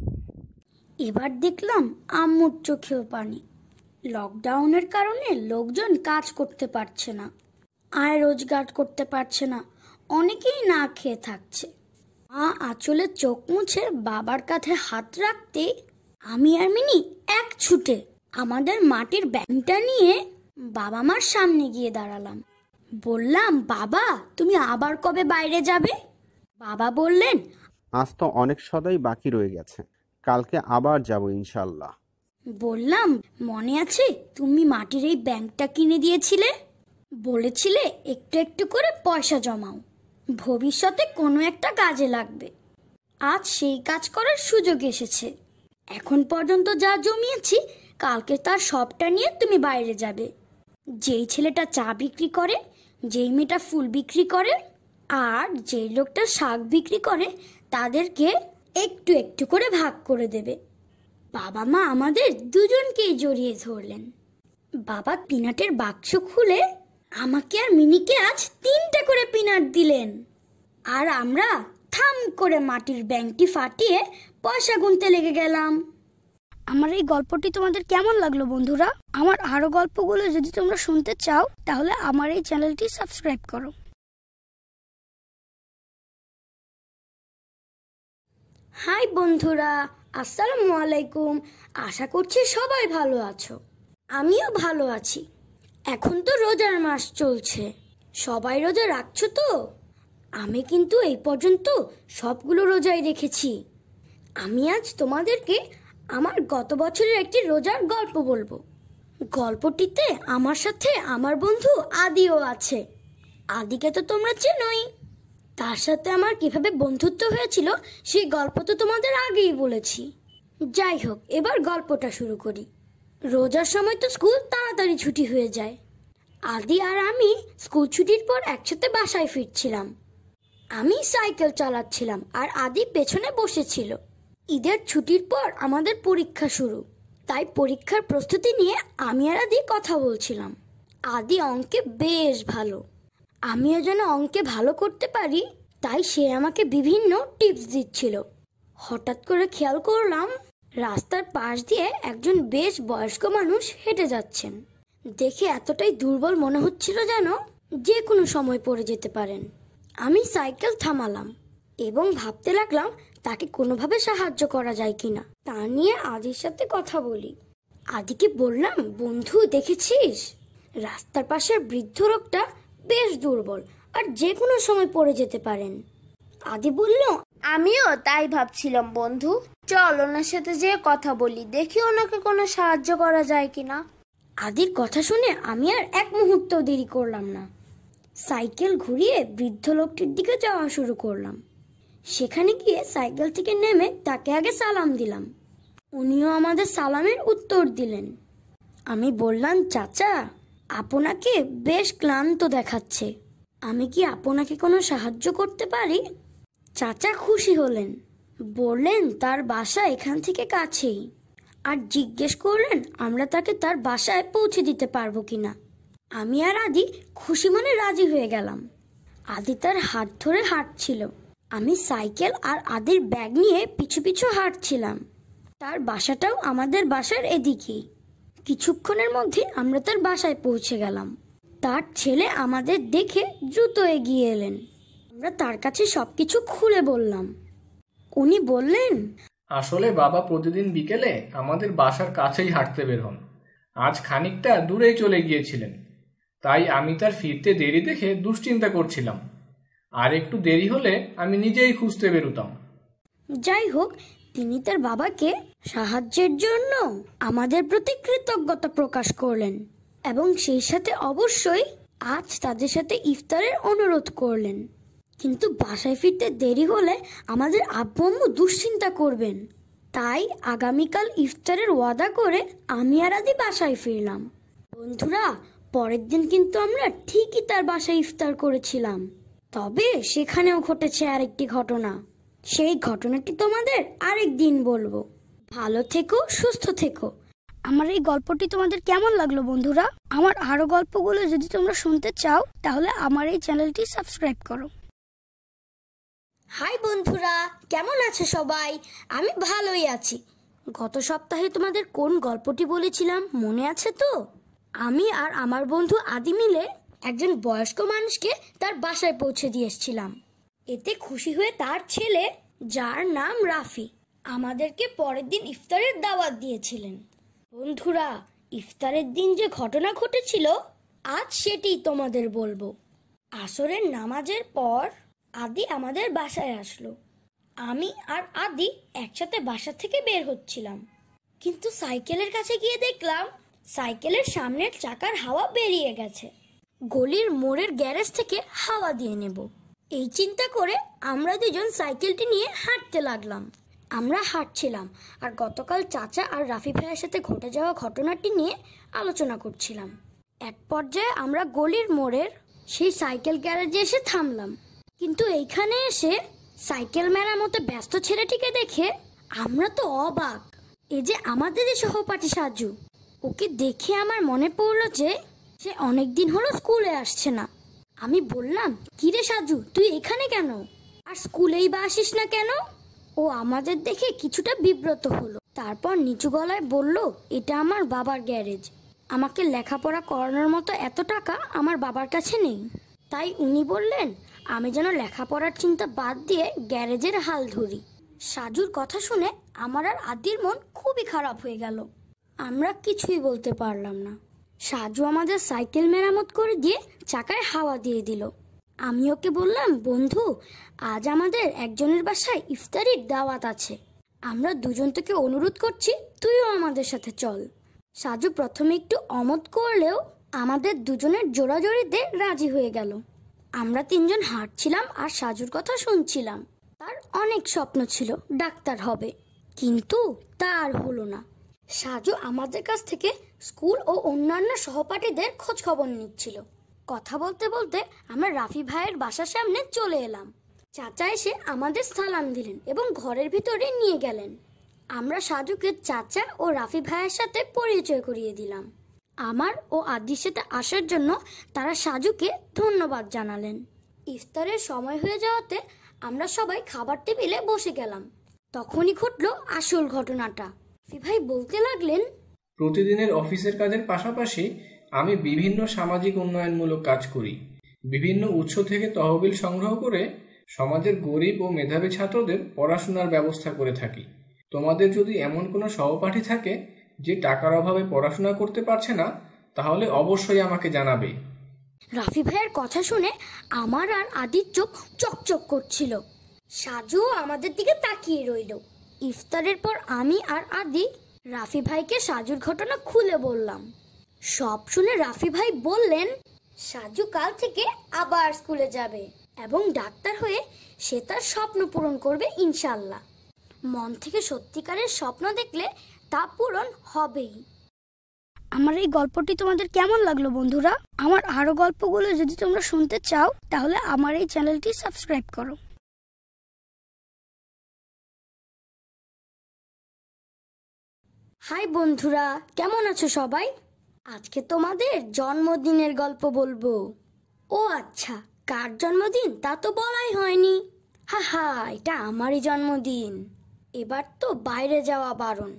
Speaker 1: এবার দেখলাম আম্মুর চোখেও পানি। লকডাউনের কারণে লোকজন কাজ করতে পারছে না, আয় রোজগার করতে পারছে না, অনেকেই না খেয়ে থাকছে। মা আঁচলে চোখ মুছে বাবার কাঁধে হাত রাখতে আমি আর মিনি এক ছুটে আমাদের মাটির ব্যাংকটা নিয়ে বাবা মার সামনে গিয়ে দাঁড়ালাম। বললাম, বাবা তুমি আবার কবে বাইরে যাবে? বাবা বললেন,
Speaker 9: আজ তো অনেক সদাই বাকি রয়ে গেছে, কালকে আবার যাব ইনশাল্লাহ।
Speaker 1: বললাম, মনে আছে তুমি মাটির এই ব্যাংকটা কিনে দিয়েছিলে? বলেছিলে একটু একটু করে পয়সা জমাও, ভবিষ্যতে কোনো একটা কাজে লাগবে। আজ সেই কাজ করার সুযোগ এসেছে। এখন পর্যন্ত যা জমিয়েছি, কালকে তার সবটা নিয়ে তুমি বাইরে যাবে। যেই ছেলেটা চা বিক্রি করে, যেই মেয়েটা ফুল বিক্রি করে, আর যেই লোকটা শাক বিক্রি করে, তাদেরকে একটু একটু করে ভাগ করে দেবে। বাবা মা আমাদের দুজনকেই জড়িয়ে ধরলেন। বাবা পিনাটের বাক্স খুলে আমাকে আর মিনিকে আজ 3টা করে পিনাট দিলেন। আর আমরা থাম করে মাটির ব্যাংকটি ফাটিয়ে পয়সা গুনতে লেগে গেলাম। আমার এই গল্পটি তোমাদের কেমন লাগলো বন্ধুরা? আমার আরো গল্পগুলো যদি তোমরা শুনতে চাও, তাহলে আমার এই চ্যানেলটি সাবস্ক্রাইব করো। হাই বন্ধুরা, আসসালামু আলাইকুম। আশা করছি সবাই ভালো আছো। আমিও ভালো আছি। এখন তো রোজার মাস চলছে, সবাই রোজা রাখছো তো? আমি কিন্তু এই পর্যন্ত সবগুলো রোজাই রেখেছি। আমি আজ তোমাদেরকে আমার গত বছরের একটি রোজার গল্প বলবো। গল্পটিতে আমার সাথে আমার বন্ধু আদিও আছে। আদিকে তো তোমরা চেনোই। তার সাথে আমার কিভাবে বন্ধুত্ব হয়েছিল সেই গল্প তো তোমাদের আগেই বলেছি। যাই হোক, এবার গল্পটা শুরু করি। রোজার সময় তো স্কুল তাড়াতাড়ি ছুটি হয়ে যায়। আদি আর আমি স্কুল ছুটির পর একসাথে বাসায় ফিরছিলাম। আমি সাইকেল চালাচ্ছিলাম আর আদি পেছনে বসেছিল। ঈদের ছুটির পর আমাদের পরীক্ষা শুরু, তাই পরীক্ষার প্রস্তুতি নিয়ে আমি আর আদি কথা বলছিলাম। আদি অঙ্কে বেশ ভালো, আমিও যেন অঙ্কে ভালো করতে পারি, তাই সে আমাকে বিভিন্ন টিপস দিচ্ছিল। হঠাৎ করে খেয়াল করলাম রাস্তার পাশ দিয়ে একজন বেশ বয়স্ক মানুষ হেঁটে যাচ্ছেন। দেখে এতটাই দুর্বল মনে হচ্ছিল যেন যে কোনো সময় পড়ে যেতে পারেন। আমি সাইকেল থামালাম এবং ভাবতে লাগলাম তাকে কোনোভাবে সাহায্য করা যায় কিনা। তা নিয়ে আদির সাথে কথা বলি। আদিকে বললাম, বন্ধু দেখেছিস, রাস্তার পাশের বৃদ্ধ লোকটা বেশ দুর্বল আর যে কোনো সময় পড়ে যেতে পারেন। আদি বলল,
Speaker 5: আমিও তাই ভাবছিলাম বন্ধু, চল ওনার সাথে যেয়ে কথা বলি, দেখি ওনাকে কোনো সাহায্য করা যায় কিনা।
Speaker 1: আদির কথা শুনে আমি আর এক মুহূর্ত দেরি করলাম না। সাইকেল ঘুরিয়ে বৃদ্ধ লোকটির দিকে যাওয়া শুরু করলাম। সেখানে গিয়ে সাইকেল থেকে নেমে তাকে আগে সালাম দিলাম। উনিও আমাদের সালামের উত্তর দিলেন। আমি বললাম, চাচা আপনাকে বেশ ক্লান্ত দেখাচ্ছে, আমি কি আপনাকে কোনো সাহায্য করতে পারি? চাচা খুশি হলেন, বললেন তার বাসা এখান থেকে কাছেই, আর জিজ্ঞেস করলেন আমরা তাকে তার বাসায় পৌঁছে দিতে পারবো কিনা। আমি আর আদি খুশি মনে রাজি হয়ে গেলাম। আদি তার হাত ধরে হাঁটছিল, আমি সাইকেল আর আদির ব্যাগ নিয়ে পিছু পিছু হাঁটছিলাম। তার বাসাটাও আমাদের বাসার এদিকেই। কিছুক্ষণের মধ্যে আমরা তার বাসায় পৌঁছে গেলাম। তার ছেলে আমাদের দেখে দ্রুত এগিয়ে এলেন। আমরা তার কাছে সবকিছু খুলে বললাম। উনি বললেন,
Speaker 3: আসলে বাবা প্রতিদিন বিকেলে আমাদের বাসার কাছেই হাঁটতে বের হন। আজ খানিকটা দূরেই চলে গিয়েছিলেন, তাই আমি তার ফিরতে দেরি দেখে দুশ্চিন্তা করছিলাম। আর একটু দেরি হলে আমি নিজেই খুঁজতে বেরোতাম।
Speaker 1: যাই হোক, তিনি তার বাবাকে সাহায্যের জন্য আমাদের প্রতি কৃতজ্ঞতা প্রকাশ করলেন এবং সেই সাথে অবশ্যই আজ তাদের সাথে ইফতারের অনুরোধ করলেন। কিন্তু বাসায় ফিরতে দেরি হলে আমাদের আব্বু আম্মু দুশ্চিন্তা করবেন, তাই আগামীকাল ইফতারের ওয়াদা করে আমি আর আদি বাসায় ফিরলাম। বন্ধুরা, পরের দিন কিন্তু আমরা ঠিকই তার বাসায় ইফতার করেছিলাম, তবে সেখানেও ঘটেছে আরেকটি ঘটনা। সেই ঘটনাটি তোমাদের আরেক দিন বলবো। ভালো থেকো, সুস্থ থেকো। আমার এই গল্পটি তোমাদের কেমন লাগলো বন্ধুরা? আমার আরো গল্পগুলো যদি তোমরা শুনতে চাও তাহলে আমার এই চ্যানেলটি সাবস্ক্রাইব করো। হাই বন্ধুরা, কেমন আছে সবাই? আমি ভালোই আছি। গত সপ্তাহে তোমাদের কোন গল্পটি বলেছিলাম মনে আছে তো? আমি আর আমার বন্ধু আদি মিলে একজন বয়স্ক মানুষকে তার বাসায় পৌঁছে দিয়ে এসেছিলাম। এতে খুশি হয়ে তার ছেলে, যার নাম রাফি, আমাদেরকে পরের দিন ইফতারের দাওয়াত দিয়েছিলেন। বন্ধুরা, ইফতারের দিন যে ঘটনা ঘটেছিল আজ সেটাই তোমাদের বলবো। আসরের নামাজের পর আদি আমাদের বাসায় আসলো। আমি আর আদি একসাথে বাসা থেকে বের হচ্ছিলাম, কিন্তু সাইকেলের কাছে গিয়ে দেখলাম সাইকেলের সামনের চাকার হাওয়া বেরিয়ে গেছে। গলির মোড়ের গ্যারেজ থেকে হাওয়া দিয়ে নেব, এই চিন্তা করে আমরা দুজন সাইকেলটি নিয়ে হাঁটতে লাগলাম। আমরা হাঁটছিলাম আর গতকাল চাচা আর রাফি ভাইয়ের সাথে ঘটে যাওয়া ঘটনাটি নিয়ে আলোচনা করছিলাম। এক পর্যায়ে আমরা গলির মোড়ের সেই সাইকেল গ্যারেজে এসে থামলাম, কিন্তু এইখানে এসে সাইকেল মেরামতে ব্যস্ত ছেলেটিকে দেখে আমরা তো অবাক। এই যে আমাদের সহপাঠী সাজু, ওকে দেখে আমার মনে পড়লো যে সে অনেকদিন হলো স্কুলে আসছে না। আমি বললাম, কিরে সাজু, তুই এখানে কেন? আর স্কুলেই বা আসিস না কেন? ও আমাদের দেখে কিছুটা বিব্রত হলো, তারপর নিচু গলায় বলল, এটা আমার বাবার গ্যারেজ। আমাকে লেখাপড়া করানোর মতো এত টাকা আমার বাবার কাছে নেই, তাই উনি বললেন আমি যেন লেখাপড়ার চিন্তা বাদ দিয়ে গ্যারেজের হাল ধরি। সাজুর কথা শুনে আমার আর আদির মন খুবই খারাপ হয়ে গেল। আমরা কিছুই বলতে পারলাম না। সাজু আমাদের সাইকেল মেরামত করে দিয়ে চাকায় হাওয়া দিয়ে দিল। আমি ওকে বললাম, বন্ধু, আজ আমাদের একজনের বাসায় ইফতারির দাওয়াত আছে, আমরা দুজন থেকে অনুরোধ করছি তুইও আমাদের সাথে চল। সাজু প্রথমে একটু অমত করলেও আমাদের দুজনের জোড়াজোড়িতে রাজি হয়ে গেল। আমরা তিনজন হাঁটছিলাম আর সাজুর কথা শুনছিলাম। তার অনেক স্বপ্ন ছিল ডাক্তার হবে, কিন্তু তার হলো না। সাজু আমাদের কাছ থেকে স্কুল ও অন্যান্য সহপাঠীদের খোঁজ খবর নিচ্ছিল। কথা বলতে বলতে আমরা রাফি ভাইয়ের বাসার সামনে চলে এলাম। চাচা এসে আমাদের সালাম দিলেন এবং ঘরের ভিতরে নিয়ে গেলেন। আমরা সাজুকে চাচা ও রাফি ভাইয়ের সাথে পরিচয় করিয়ে দিলাম। আমার ও আদির সাথে আসার জন্য তারা সাজুকে ধন্যবাদ জানালেন। ইফতারের সময় হয়ে যাওয়াতে আমরা সবাই খাবার টেবিলে বসে গেলাম। তখনই ঘটলো আসল ঘটনাটা। রাফি ভাই বলতে লাগলেন,
Speaker 3: প্রতিদিনের অফিসের কাজের পাশাপাশি আমি বিভিন্ন সামাজিক উন্নয়নমূলক কাজ করি। বিভিন্ন উৎস থেকে তহবিল সংগ্রহ করে সমাজের গরিব ও মেধাবী ছাত্রদের পড়াশোনার ব্যবস্থা করে থাকি। তোমাদের যদি এমন কোনো সহপাঠী থাকে যে টাকার অভাবে পড়াশোনা করতে পারছে না, তাহলে অবশ্যই আমাকে জানাবে।
Speaker 1: রাফি ভাইয়ের কথা শুনে আমার আর আদির চোখ চকচক করছিল। সাজু আমাদের দিকে তাকিয়ে রইল। ইফতারের পর আমি আর আদি রাফি ভাইকে সাজুর ঘটনা খুলে বললাম। সব শুনে রাফি ভাই বললেন, সাজু কাল থেকে আবার স্কুলে যাবে এবং ডাক্তার হয়ে সে তার স্বপ্ন পূরণ করবে ইনশাআল্লাহ। মন থেকে সত্যিকারের স্বপ্ন দেখলে তা পূরণ হবেই। আমার এই গল্পটি তোমাদের কেমন লাগলো বন্ধুরা? আমার আরো গল্পগুলো যদি তোমরা শুনতে চাও তাহলে আমার এই চ্যানেলটি সাবস্ক্রাইব করো। হাই বন্ধুরা, কেমন আছো সবাই? আজকে তোমাদের জন্মদিনের গল্প বলবো। ও আচ্ছা, কার জন্মদিন তা তো বলাই হয়নি। হা, এটা আমারই জন্মদিন। এবার তো বাইরে যাওয়া বারণ,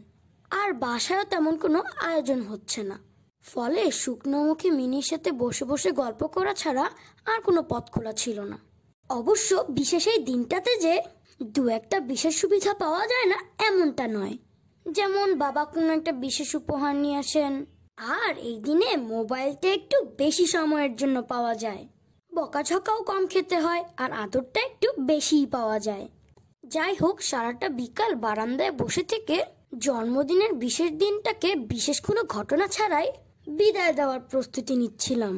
Speaker 1: আর বাসায়ও তেমন কোনো আয়োজন হচ্ছে না। ফলে শুকনো মুখে মিনির সাথে বসে বসে গল্প করা ছাড়া আর কোনো পথ খোলা ছিল না। অবশ্য বিশেষ এই দিনটাতে যে দু একটা বিশেষ সুবিধা পাওয়া যায় না এমনটা নয়। যেমন বাবা কোনো একটা বিশেষ উপহার নিয়ে আসেন, আর এই দিনে মোবাইলটা একটু বেশি সময়ের জন্য পাওয়া যায়। বকাঝকাও কম খেতে হয় আর আদরটা একটু বেশিই পাওয়া যায়। যাই হোক, সারাটা বিকাল বারান্দায় বসে থেকে জন্মদিনের বিশেষ দিনটাকে বিশেষ কোনো ঘটনা ছাড়াই বিদায় দেওয়ার প্রস্তুতি নিচ্ছিলাম।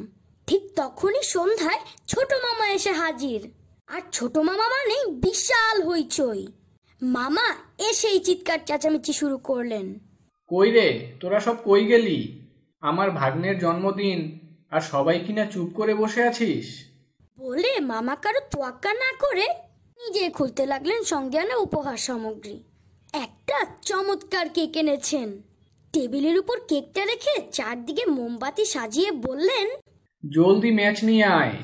Speaker 1: ঠিক তখনই সন্ধ্যায় ছোট মামা এসে হাজির। আর ছোট মামা মানেই বিশাল হইচই। মামা এসেই চিৎকার চেঁচামেচি শুরু করলেন।
Speaker 3: কই রে, তোরা সব কই গেলি? আমার ভাগ্নের জন্মদিন আর সবাই কিনা চুপ করে বসে আছিস?
Speaker 1: বলে মামা কারো তোয়াক্কা না করে নিজে খুলতে লাগলেন সঙ্গে আনা উপহার সামগ্রী। একটা চমৎকার কেক এনেছেন। টেবিলের উপর কেকটা রেখে চারদিকে মোমবাতি সাজিয়ে বললেন,
Speaker 3: জলদি ম্যাচ নিয়ে আয়।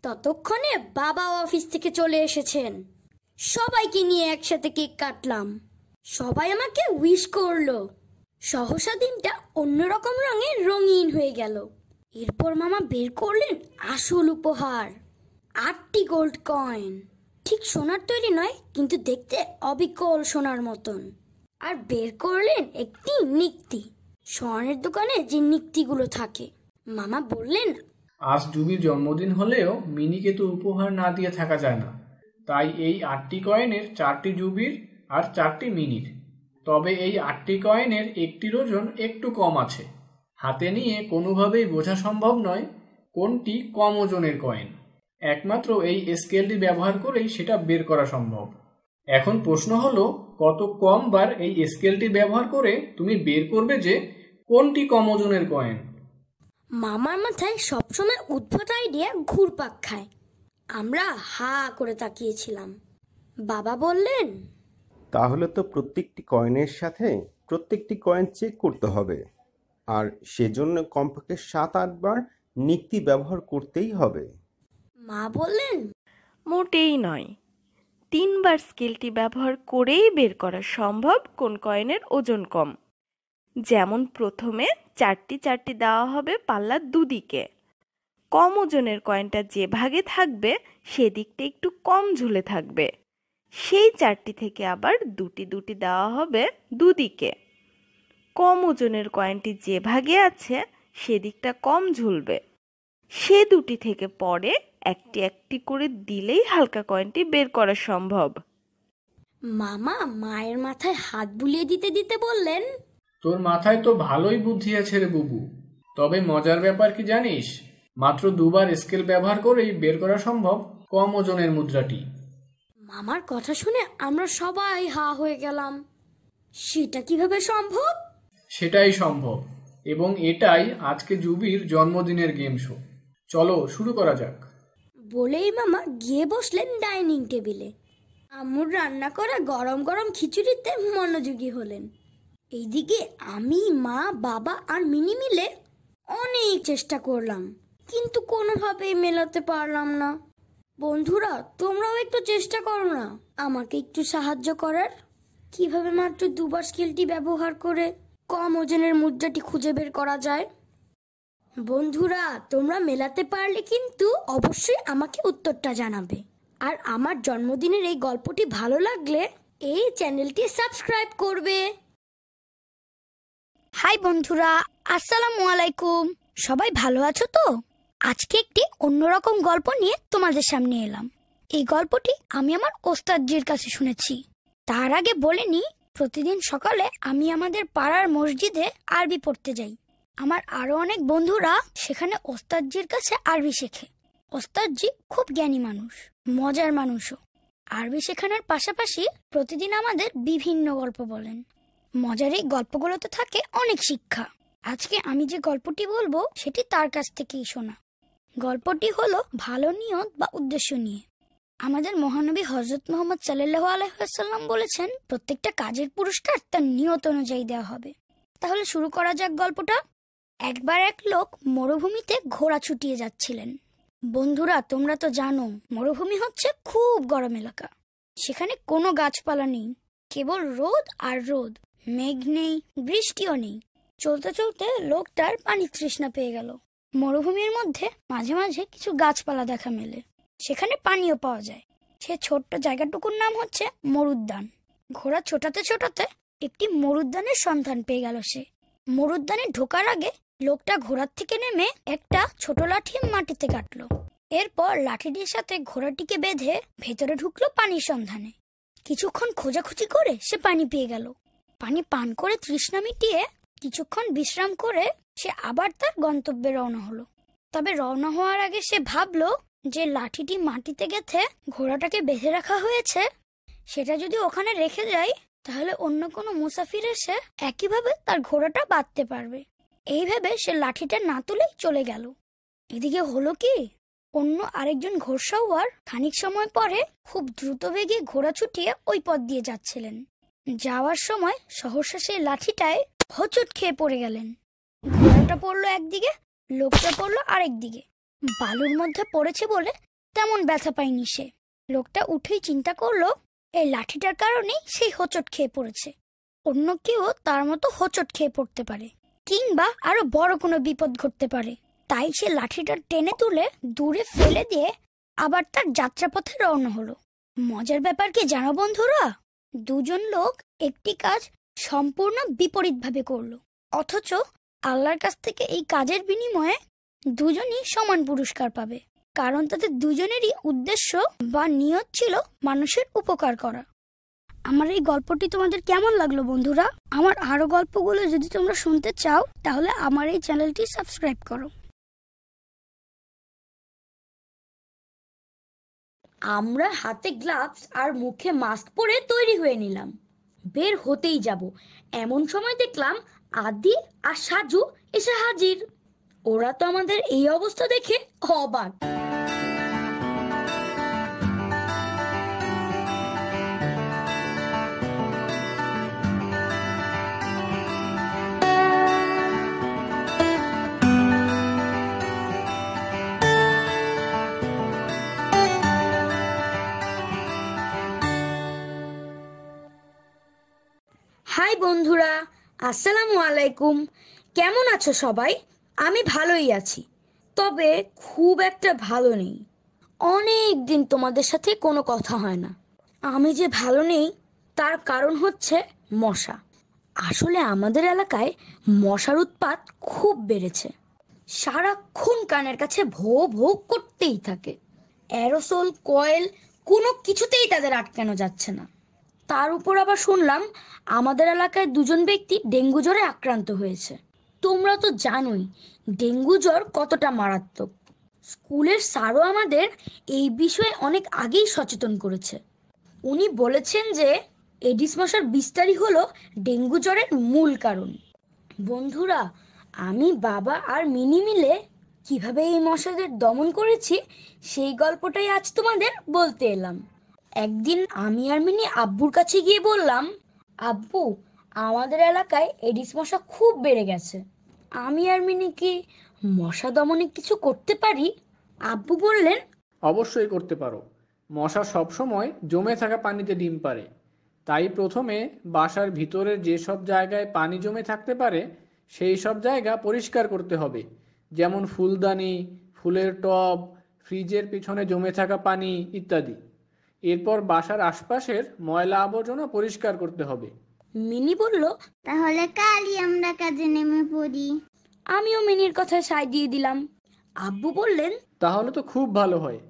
Speaker 1: ততক্ষণে বাবা অফিস থেকে চলে এসেছেন। সবাইকে নিয়ে একসাথে কেক কাটলাম। সবাই আমাকে উইশ করলো। সহসা দিনটা অন্যরকম রঙে রঙিন হয়ে গেল। এরপর মামা বের করলেন আসল উপহার, 8টি গোল্ড কয়েন। ঠিক সোনার তৈরি নয়, কিন্তু দেখতে অবিকল সোনার মতন। আর বের করলেন একটি নিক্তি, স্বর্ণের দোকানে যে নিক্তিগুলো থাকে। মামা বললেন,
Speaker 3: আজ জুবির জন্মদিন হলেও মিনিকে তো উপহার না দিয়ে থাকা যায় না, তাই এই 8টি কয়েনের 4টি জুবির আর 4টি মিনির। তবে এই 8টি কয়েনের একটির ওজন একটু কম আছে। হাতে নিয়ে কোনোভাবেই বোঝা সম্ভব নয় কোনটি কম ওজনের কয়েন। একমাত্র এই স্কেলটি ব্যবহার করেই সেটা বের করা সম্ভব। এখন প্রশ্ন হলো, কত কম বার এই স্কেলটি ব্যবহার করে তুমি বের করবে যে কোনটি কম ওজনের কয়েন?
Speaker 1: মামার মাথায় সবসময় উদ্ভট আইডিয়া ঘুরপাক খায়। আমরা হা করে তাকিয়েছিলাম। বাবা বললেন,
Speaker 9: তাহলে তো প্রত্যেকটি কয়েনের সাথে প্রত্যেকটি কয়েন চেক করতে হবে, আর সেজন্য কমপক্ষে 7-8 বার নিক্তি ব্যবহার করতেই হবে।
Speaker 1: মা বললেন,
Speaker 8: মোটেই নয়, 3 বার স্কেলটি ব্যবহার করেই বের করা সম্ভব কোন কয়েনের ওজন কম। যেমন প্রথমে 4টি দেওয়া হবে পাল্লার দুদিকে। কম ওজনের কয়েনটা যে ভাগে থাকবে সেদিকটা একটু কম ঝুলে থাকবে। সেই 4টি থেকে আবার 2টি দেওয়া হবে দুদিকে। কম ওজনের কয়েনটি যে ভাগে আছে সেদিকটা কম ঝুলবে। সে 2টি থেকে পরে একটি করে দিলেই হালকা কয়েনটি বের করা সম্ভব।
Speaker 1: মামা মায়ের মাথায় হাত বুলিয়ে দিতে দিতে বললেন,
Speaker 3: তোর মাথায় তো ভালোই বুদ্ধি আছে রে বুবু। তবে মজার ব্যাপার কি জানিস? মাত্র 2 বার স্কেল ব্যবহার করেই বের করা সম্ভব কম ওজনের মুদ্রাটি।
Speaker 1: মামার কথা শুনে আমরা সবাই হা হয়ে গেলাম। সেটা কিভাবে সম্ভব?
Speaker 3: সেটাই সম্ভব, এবং এটাই আজকে জুবির জন্মদিনের গেম শো। চলো শুরু করা যাক।
Speaker 1: বলেই মামা গিয়ে বসলেন ডাইনিং টেবিলে। আম্মুর রান্না করা গরম গরম খিচুড়িতে মনোযোগী হলেন। এইদিকে আমি, মা, বাবা আর মিনি মিলে অনেক চেষ্টা করলাম, কিন্তু কোনোভাবেই মেলাতে পারলাম না। বন্ধুরা, তোমরাও একটু চেষ্টা করো না আমাকে একটু সাহায্য করার। কিভাবে মাত্র 2 বার স্কেলটি ব্যবহার করে কম ওজনের মুদ্রাটি খুঁজে বের করা যায়। বন্ধুরা, তোমরা মেলাতে পারলে কিন্তু অবশ্যই আমাকে উত্তরটা জানাবে। আর আমার জন্মদিনের এই গল্পটি ভালো লাগলে এই চ্যানেলটি সাবস্ক্রাইব করবে। হাই বন্ধুরা, আসসালামু আলাইকুম। সবাই ভালো আছো তো? আজকে একটি অন্যরকম গল্প নিয়ে তোমাদের সামনে এলাম। এই গল্পটি আমি আমার ওস্তাদজির কাছে শুনেছি। তার আগে বলে নি, প্রতিদিন সকালে আমি আমাদের পাড়ার মসজিদে আরবি পড়তে যাই। আমার আরো অনেক বন্ধুরা সেখানে ওস্তাদজির কাছে আরবি শেখে। ওস্তাদজি খুব জ্ঞানী মানুষ, মজার মানুষও। আরবি শেখানোর পাশাপাশি প্রতিদিন আমাদের বিভিন্ন গল্প বলেন। মজার এই গল্পগুলোতে থাকে অনেক শিক্ষা। আজকে আমি যে গল্পটি বলবো সেটি তার কাছ থেকেই শোনা। গল্পটি হলো ভালো নিয়ত বা উদ্দেশ্য নিয়ে। আমাদের মহানবী হযরত মুহাম্মদ সাল্লাল্লাহু আলাইহি ওয়াসাল্লাম বলেছেন, প্রত্যেকটা কাজের পুরস্কার তার নিয়ত অনুযায়ী দেওয়া হবে। তাহলে শুরু করা যাক গল্পটা। একবার এক লোক মরুভূমিতে ঘোড়া ছুটিয়ে যাচ্ছিলেন। বন্ধুরা, তোমরা তো জানো মরুভূমি হচ্ছে খুব গরম এলাকা। সেখানে কোনো গাছপালা নেই, কেবল রোদ আর রোদ। মেঘ নেই, বৃষ্টিও নেই। চলতে চলতে লোকটার পানি তৃষ্ণা পেয়ে গেল। মরুভূমির মধ্যে মাঝে মাঝে কিছু গাছপালা দেখা মেলে, সেখানে পানিও পাওয়া যায়। সে ছোট্ট জায়গাটুকুর নাম হচ্ছে মরুদ্যান। ঘোড়া ছোটাতে ছোটাতে একটি মরুদ্যানের সন্ধান পেয়ে গেল সে। মরুদ্যানে ঢোকার আগে লোকটা ঘোড়ার থেকে নেমে একটা ছোট লাঠি মাটিতে কাটলো। এরপর লাঠিটির সাথে ঘোড়াটিকে বেঁধে ভেতরে ঢুকলো পানির সন্ধানে। কিছুক্ষণ খোঁজাখুঁজি করে সে পানি পেয়ে গেল। পানি পান করে তৃষ্ণা মিটিয়ে কিছুক্ষণ বিশ্রাম করে সে আবার তার গন্তব্যে রওনা হলো। তবে রওনা হওয়ার আগে সে ভাবলো যে লাঠিটি মাটিতে গেঁথে ঘোড়াটাকে বেঁধে রাখা হয়েছে, সেটা যদি ওখানে রেখে যায় তাহলে অন্য কোনো মুসাফির এসে একইভাবে তার ঘোড়াটা বাঁধতে পারবে। এই ভেবে সে লাঠিটা না তুলেই চলে গেল। এদিকে হলো কি, অন্য আরেকজন ঘোড়সাওয়ার খানিক সময় পরে খুব দ্রুত বেগে ঘোড়া ছুটিয়ে ওই পথ দিয়ে যাচ্ছিলেন। যাওয়ার সময় সহসা সেই লাঠিটায় হোঁচট খেয়ে পড়ে গেলেন। ঘোড়াটা পড়লো একদিকে, লোকটা পড়লো আরেক দিকে। বালুর মধ্যে পড়েছে বলে তেমন ব্যথা পায়নি সে। লোকটা উঠেই চিন্তা করলো এই লাঠিটার কারণেই সেই হোঁচট খেয়ে পড়েছে। অন্য কেউ তার মতো হোঁচট খেয়ে পড়তে পারে, কিংবা আরো বড় কোনো বিপদ ঘটতে পারে। তাই সে লাঠিটা টেনে তুলে দূরে ফেলে দিয়ে আবার তার যাত্রাপথে রওনা হলো। মজার ব্যাপার কি জানো বন্ধুরা, দুজন লোক একটি কাজ সম্পূর্ণ বিপরীতভাবে করলো, অথচ আল্লাহর কাছ থেকে এই কাজের বিনিময়ে দুজনই সমান পুরস্কার পাবে। কারণ তাদের দুজনেরই উদ্দেশ্য বা নিয়ত ছিল মানুষের উপকার করা। আমার এই গল্পটি তোমাদের কেমন লাগলো বন্ধুরা? আমার আরো গল্পগুলো যদি তোমরা শুনতে চাও তাহলে আমার এই চ্যানেলটি সাবস্ক্রাইব করো।
Speaker 10: আমরা হাতে গ্লাভস আর মুখে মাস্ক পরে তৈরি হয়ে নিলাম, বের হতেই যাব। এমন সময় দেখলাম আদি আর সাজু এসে হাজির। ওরা তো আমাদের এই অবস্থা দেখে অবাক। হাই বন্ধুরা, আসসালামু আলাইকুম। কেমন আছো সবাই? আমি ভালোই আছি, তবে খুব একটা ভালো নেই। অনেক দিন তোমাদের সাথে কোনো কথা হয় না। আমি যে ভালো নেই তার কারণ হচ্ছে মশা। আসলে আমাদের এলাকায় মশার উৎপাত খুব বেড়েছে। সারাক্ষণ কানের কাছে ভো ভো করতেই থাকে। অ্যারোসল, কয়েল কোনো কিছুতেই তাদের আটকানো যাচ্ছে না। তার উপর আবার শুনলাম আমাদের এলাকায় দুজন ব্যক্তি ডেঙ্গু জ্বরে আক্রান্ত হয়েছে। তোমরা তো জানোই ডেঙ্গু জ্বর কতটা মারাত্মক। স্কুলের স্যারও আমাদের এই বিষয়ে অনেক আগেই সচেতন করেছে। উনি বলেছেন যে এডিস মশার বিস্তারই হলো ডেঙ্গু জ্বরের মূল কারণ। বন্ধুরা, আমি, বাবা আর মিনি মিলে কিভাবে এই মশাদের দমন করেছি সেই গল্পটাই আজ তোমাদের বলতে এলাম। একদিন আমি আর মিনি আব্বুর কাছে গিয়ে বললাম, আব্বু, আমাদের এলাকায় এডিস মশা খুব বেড়ে গেছে। আমি আর মিনি কি মশা দমনে কিছু করতে পারি? আব্বু বললেন,
Speaker 3: অবশ্যই করতে পারো। মশা সবসময় জমে থাকা পানিতে ডিম পারে। তাই প্রথমে বাসার ভিতরের যেসব জায়গায় পানি জমে থাকতে পারে সেই সব জায়গা পরিষ্কার করতে হবে, যেমন ফুলদানি, ফুলের টব, ফ্রিজের পিছনে জমে থাকা পানি ইত্যাদি। এরপর বাসার আশপাশের ময়লা আবর্জনা পরিষ্কার করতে হবে।
Speaker 10: মিনি বলল,
Speaker 11: তাহলে কালই আমরা কাজে নেমে পড়ি।
Speaker 10: আমিও মিনির কথায় সায় দিয়ে দিলাম। আব্বু বললেন,
Speaker 3: তাহলে তো খুব ভালো হয়,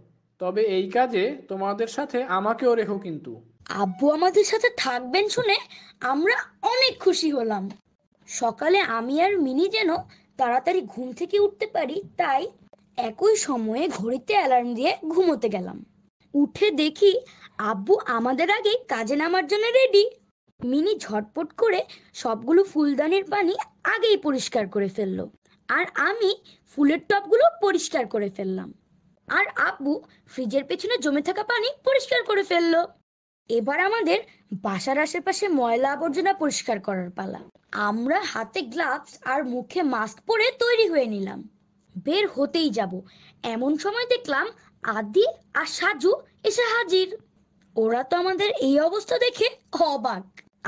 Speaker 3: তবে এই কাজে তোমাদের সাথে আমাকেও রেখো কিন্তু।
Speaker 10: আব্বু আমাদের সাথে থাকবেন শুনে আমরা অনেক খুশি হলাম। সকালে আমি আর মিনি যেন তাড়াতাড়ি ঘুম থেকে উঠতে পারি, তাই একই সময়ে ঘড়িতে অ্যালার্ম দিয়ে ঘুমোতে গেলাম। উঠে দেখি আব্বু আমাদের আগে কাজে নামার জন্য রেডি। মিনি ঝটপট করে সবগুলো ফুলদানির পানি আগেই পরিষ্কার করে ফেললো, আর আমি ফুলের টবগুলো পরিষ্কার করে ফেললাম, আর আব্বু ফ্রিজের পেছনে জমে থাকা পানি পরিষ্কার করে ফেললো। এবার আমাদের বাসার আশেপাশে ময়লা আবর্জনা পরিষ্কার করার পালা। আমরা হাতে গ্লাভস আর মুখে মাস্ক পরে তৈরি হয়ে নিলাম, বের হতেই যাব। এমন সময় দেখলাম আদি আর সাজু এসে হাজির। ওরা তো আমাদের এই অবস্থা দেখে অবাক।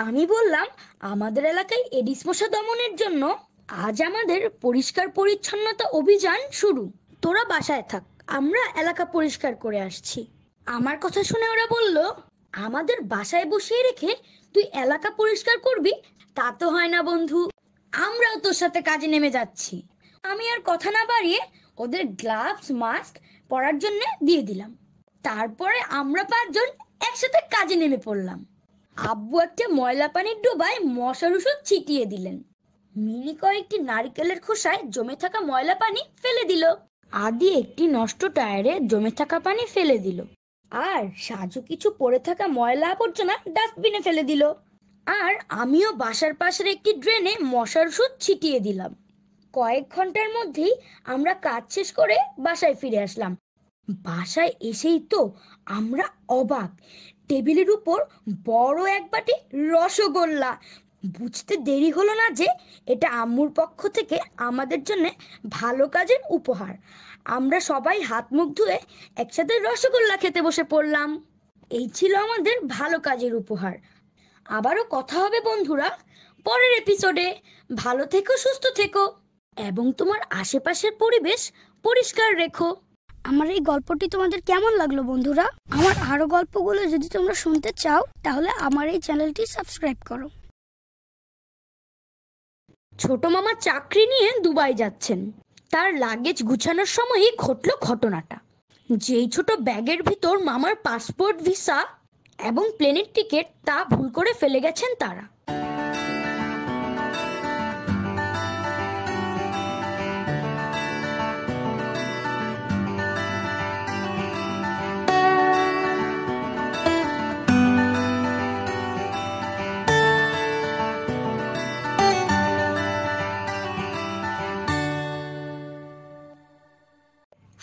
Speaker 10: আমি বললাম, আমাদের এলাকায় এডিস মশা দমনের জন্য আজ আমাদের পরিষ্কার পরিচ্ছন্নতা অভিযান শুরু। তোরা বাসায় থাক, আমরা এলাকা পরিষ্কার করে আসছি। আমার কথা শুনে ওরা বলল, আমাদের বাসায় বসিয়ে রেখে তুই এলাকা পরিষ্কার করবি? তা তো হয় না বন্ধু, আমরাও তোর সাথে কাজে নেমে যাচ্ছি। আমি আর কথা না বাড়িয়ে ওদের গ্লাভস, মাস্ক, পড়ার জন্য দিয়ে দিলাম। তারপরে আমরা 5 জন একসাথে কাজে নেমে পড়লাম। আব্বু একটা ময়লা পানির ডোবায় মশার ওষুধ ছিটিয়ে দিলেন। মিনি কয়েকটি নারকেলের খোসায় জমে থাকা ময়লা পানি ফেলে দিল। আদি একটি নষ্ট টায়ারে জমে থাকা পানি ফেলে দিল। আর সাজু কিছু পড়ে থাকা ময়লা আবর্জনা ডাস্টবিনে ফেলে দিল। আর আমিও বাসার পাশের একটি ড্রেনে মশার ওষুধ ছিটিয়ে দিলাম। কয়েক ঘন্টার মধ্যেই আমরা কাজ শেষ করে বাসায় ফিরে আসলাম। বাসায় এসেই তো আমরা অবাক, টেবিলের উপর বড় এক বাটি রসগোল্লা। বুঝতে দেরি হলো না যে এটা আম্মুর পক্ষ থেকে আমাদের জন্য ভালো কাজের উপহার। আমরা সবাই হাত মুখ ধুয়ে একসাথে রসগোল্লা খেতে বসে পড়লাম। এই ছিল আমাদের ভালো কাজের উপহার। আবারও কথা হবে বন্ধুরা পরের এপিসোডে। ভালো থেকো, সুস্থ থেকো এবং তোমার আশেপাশের পরিবেশ পরিষ্কার রেখো।
Speaker 1: আমার এই গল্পটি তোমাদের কেমন লাগলো বন্ধুরা? আমার আরো গল্পগুলো যদি তোমরা শুনতে চাও তাহলে আমার এই চ্যানেলটি সাবস্ক্রাইব করো।
Speaker 10: ছোট মামা চাকরি নিয়ে দুবাই যাচ্ছেন। তার লাগেজ গুছানোর সময়ই ঘটলো ঘটনাটা। যেই ছোট ব্যাগের ভিতর মামার পাসপোর্ট, ভিসা এবং প্লেনের টিকিট তা ভুল করে ফেলে গেছেন তারা।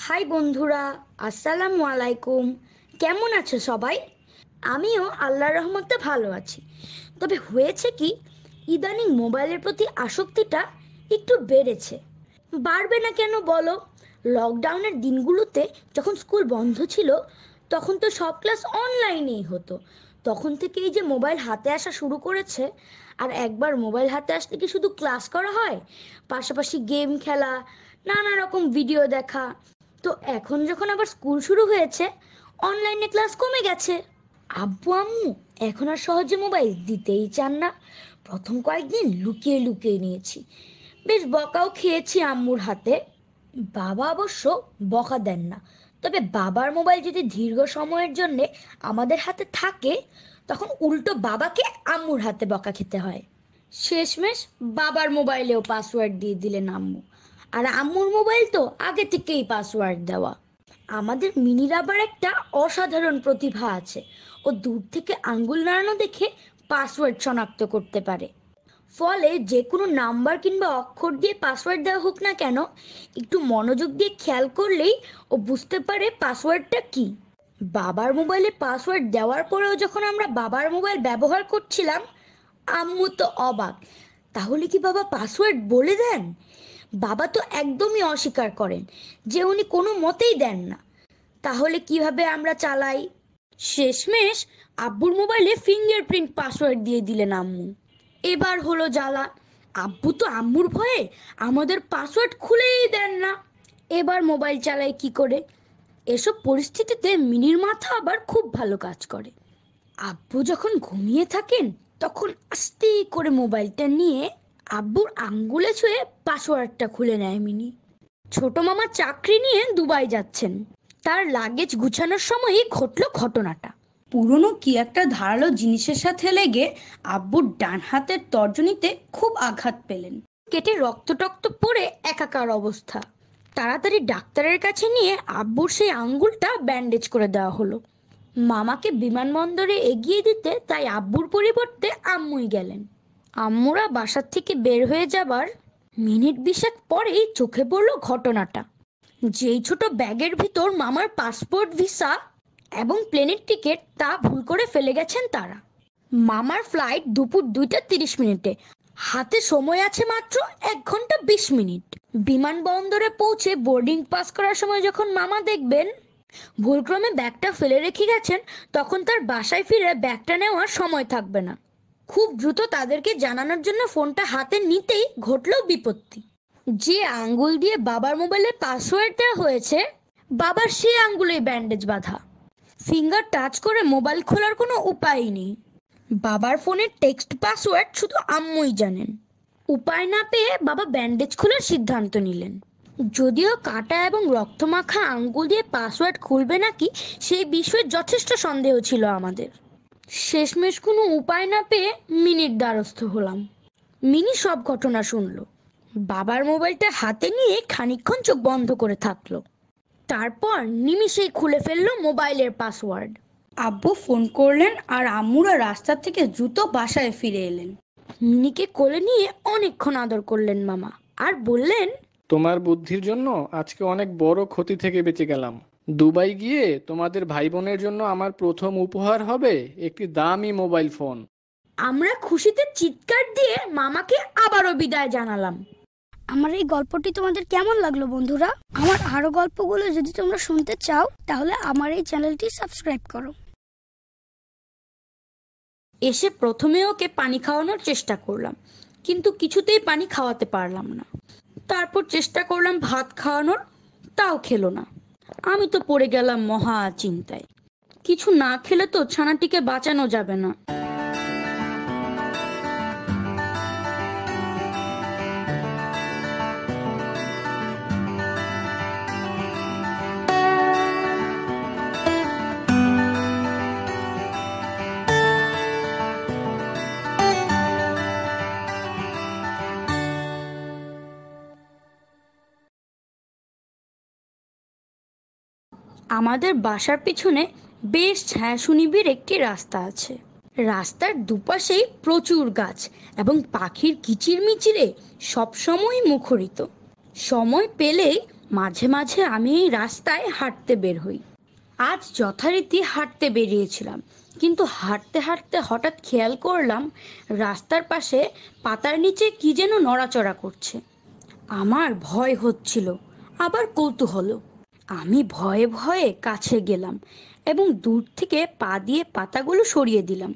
Speaker 10: হাই বন্ধুরা, আসসালামু আলাইকুম। কেমন আছো সবাই? আমিও আল্লাহর রহমতে ভালো আছি। তবে হয়েছে কি, ইদানিং মোবাইলের প্রতি আসক্তিটা একটু বেড়েছে। বাড়বে না কেন বলো? লকডাউনের দিনগুলোতে যখন স্কুল বন্ধ ছিল তখন তো সব ক্লাস অনলাইনেই হতো। তখন থেকে এই যে মোবাইল হাতে আসা শুরু করেছে। আর একবার মোবাইল হাতে আসতে কি শুধু ক্লাস করা হয়? পাশাপাশি গেম খেলা, নানা রকম ভিডিও দেখা। তো এখন যখন আবার স্কুল শুরু হয়েছে, অনলাইনে ক্লাস কমে গেছে। আব্বু আম্মু এখন আর সহজে মোবাইল দিতেই চান না। প্রথম কয়েকদিন লুকিয়ে লুকিয়ে নিয়েছি, বেশ বকাও খেয়েছি আম্মুর হাতে। বাবা অবশ্য বকা দেন না, তবে বাবার মোবাইল যদি দীর্ঘ সময়ের জন্য আমাদের হাতে থাকে তখন উল্টো বাবাকে আম্মুর হাতে বকা খেতে হয়। শেষমেশ বাবার মোবাইলেও পাসওয়ার্ড দিয়ে দিলেন আম্মু। আর আম্মুর মোবাইল তো আগে থেকেই পাসওয়ার্ড দেওয়া। আমাদের মিনির আবার একটা অসাধারণ প্রতিভা আছে। ও দূর থেকে আঙ্গুল নাড়ানো দেখে পাসওয়ার্ড শনাক্ত করতে পারে। ফলে যে কোনো নাম্বার কিংবা অক্ষর দিয়ে পাসওয়ার্ড দেওয়া হোক না কেন, একটু মনোযোগ দিয়ে খেয়াল করলেই ও বুঝতে পারে পাসওয়ার্ডটা কি। বাবার মোবাইলে পাসওয়ার্ড দেওয়ার পরেও যখন আমরা বাবার মোবাইল ব্যবহার করছিলাম, আম্মু তো অবাক। তাহলে কি বাবা পাসওয়ার্ড বলে দেন? বাবা তো একদমই অস্বীকার করেন যে উনি কোনো মতেই দেন না। তাহলে কিভাবে আমরা চালাই? শেষমেশ আব্বুর মোবাইলে ফিঙ্গারপ্রিন্ট পাসওয়ার্ড দিয়ে দিলেন আম্মু। এবার হলো জ্বালা। আব্বু তো আম্মুর ভয়ে আমাদের পাসওয়ার্ড খুলেই দেন না। এবার মোবাইল চালাই কি করে? এসব পরিস্থিতিতে মিনির মাথা আবার খুব ভালো কাজ করে। আব্বু যখন ঘুমিয়ে থাকেন তখন আস্তে করে মোবাইলটা নিয়ে আব্বুর আঙ্গুলে ছুঁয়ে পাসওয়ার্ডটা খুলে নেয় মিনি। ছোট মামা চাকরি নিয়ে দুবাই যাচ্ছেন। তার লাগেজ গুছানোর সময়ই ঘটলো ঘটনাটা। পুরনো কি একটা ধারালো জিনিসের সাথে লেগে আব্বুর ডান হাতের তর্জনীতে খুব আঘাত পেলেন। কেটে রক্ত টক্ত পড়ে একাকার অবস্থা। তাড়াতাড়ি ডাক্তারের কাছে নিয়ে আব্বুর সেই আঙ্গুলটা ব্যান্ডেজ করে দেওয়া হলো। মামাকে বিমানবন্দরে এগিয়ে দিতে তাই আব্বুর পরিবর্তে আম্মুই গেলেন। আম্মুরা বাসার থেকে বের হয়ে যাবার মিনিট 20 পরেই চোখে পড়লো ঘটনাটা। যেই ছোট ব্যাগের ভিতর মামার পাসপোর্ট, ভিসা এবং প্লেনের টিকিট তা ভুল করে ফেলে গেছেন তারা। মামার ফ্লাইট দুপুর 2:30। হাতে সময় আছে মাত্র 1 ঘন্টা 20 মিনিট। বিমানবন্দরে পৌঁছে বোর্ডিং পাস করার সময় যখন মামা দেখবেন ভুলক্রমে ব্যাগটা ফেলে রেখে গেছেন, তখন তার বাসায় ফিরে ব্যাগটা নেওয়ার সময় থাকবে না। খুব দ্রুত তাদেরকে জানানোর জন্য ফোনটা হাতে নিতেই ঘটলো বিপত্তি। যে আঙ্গুল দিয়ে বাবার মোবাইলে পাসওয়ার্ড দেওয়া হয়েছে, বাবার সেই আঙ্গুলেই ব্যান্ডেজ বাঁধা। ফিঙ্গার টাচ করে মোবাইল খোলার কোনো উপায় নেই। বাবার ফোনের টেক্সট পাসওয়ার্ড শুধু আম্মুই জানেন। উপায় না পেয়ে বাবা ব্যান্ডেজ খোলার সিদ্ধান্ত নিলেন। যদিও কাটা এবং রক্তমাখা আঙ্গুল দিয়ে পাসওয়ার্ড খুলবে নাকি সেই বিষয়ে যথেষ্ট সন্দেহ ছিল আমাদের। শেষমেশ কোনো উপায় না পেয়ে মিনির দ্বারস্থ হলাম। মিনি সব ঘটনা শুনলো। বাবার মোবাইলটা হাতে নিয়ে খানিকক্ষণ চোখ বন্ধ করে থাকলো। তারপর নিমিষেই খুলে ফেললো মোবাইলের পাসওয়ার্ড। আব্বু ফোন করলেন আর আম্মুরা রাস্তা থেকে দ্রুত বাসায় ফিরে এলেন। মিনিকে কোলে নিয়ে অনেকক্ষণ আদর করলেন মামা আর বললেন,
Speaker 3: তোমার বুদ্ধির জন্য আজকে অনেক বড় ক্ষতি থেকে বেঁচে গেলাম। দুবাই গিয়ে তোমাদের ভাই বোনের জন্য আমার প্রথম উপহার হবে একটি দামি মোবাইল ফোন।
Speaker 10: আমরা খুশিতে চিৎকার দিয়ে মামাকে আবারও বিদায় জানালাম।
Speaker 1: আমার এই গল্পটি তোমাদের কেমন লাগলো বন্ধুরা? আমার আরো গল্পগুলো যদি তোমরা শুনতে চাও তাহলে আমার এই চ্যানেলটি সাবস্ক্রাইব করো।
Speaker 10: এসে প্রথমে ওকে পানি খাওয়ানোর চেষ্টা করলাম, কিন্তু কিছুতেই পানি খাওয়াতে পারলাম না। তারপর চেষ্টা করলাম ভাত খাওয়ানোর, তাও খেলো না। আমি তো পড়ে গেলাম মহা চিন্তায়। কিছু না খেলে তো ছানাটিকে বাঁচানো যাবে না। আমাদের বাসার পিছনে বেশ ছায়াশুনিবির একটি রাস্তা আছে। রাস্তার দুপাশেই প্রচুর গাছ এবং পাখির কিচিরমিচিরে সবসময় মুখরিত। সময় পেলেই মাঝে মাঝে আমি এই রাস্তায় হাঁটতে বের হই। আজ যথারীতি হাঁটতে বেরিয়েছিলাম, কিন্তু হাঁটতে হাঁটতে হঠাৎ খেয়াল করলাম রাস্তার পাশে পাতার নিচে কি যেন নড়াচড়া করছে। আমার ভয় হচ্ছিল, আবার কৌতূহল। আমি ভয়ে ভয়ে কাছে গেলাম এবং দূর থেকে পা দিয়ে পাতাগুলো সরিয়ে দিলাম।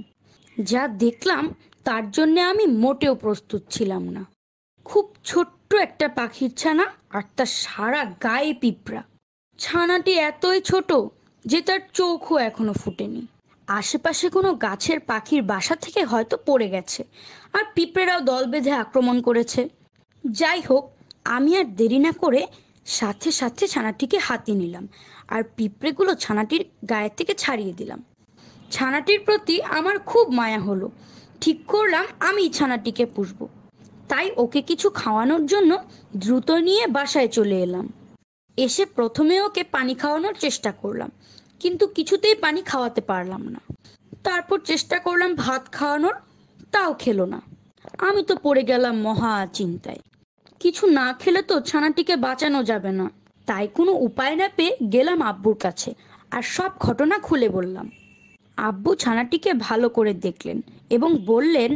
Speaker 10: যা দেখলাম তার জন্য আমি মোটেও প্রস্তুত ছিলাম না। খুব ছোট্ট একটা পাখির ছানা, আর তার সারা গায়ে পিঁপড়া। ছানাটি এতই ছোট যে তার চোখও এখনো ফুটেনি। আশেপাশে কোনো গাছের পাখির বাসা থেকে হয়তো পড়ে গেছে, আর পিঁপড়েরাও দল বেঁধে আক্রমণ করেছে। যাই হোক, আমি আর দেরি না করে সাথে সাথে ছানাটিকে হাতে নিলাম আর পিঁপড়েগুলো ছানাটির গায়ে থেকে ছাড়িয়ে দিলাম। ছানাটির প্রতি আমার খুব মায়া হলো। ঠিক করলাম আমি ছানাটিকে পুষবো। তাই ওকে কিছু খাওয়ানোর জন্য দ্রুত নিয়ে বাসায় চলে এলাম। এসে প্রথমে ওকে পানি খাওয়ানোর চেষ্টা করলাম, কিন্তু কিছুতেই পানি খাওয়াতে পারলাম না। তারপর চেষ্টা করলাম ভাত খাওয়ানোর, তাও খেলো না। আমি তো পড়ে গেলাম মহা চিন্তায়। কিছু না খেলে তো ছানাটিকে বাঁচানো যাবে না। তাই কোনো উপায় না পেয়ে গেলাম আব্বুর কাছে আর সব ঘটনা খুলে বললাম। আব্বু ছানাটিকে ভালো করে দেখলেন এবং বললেন,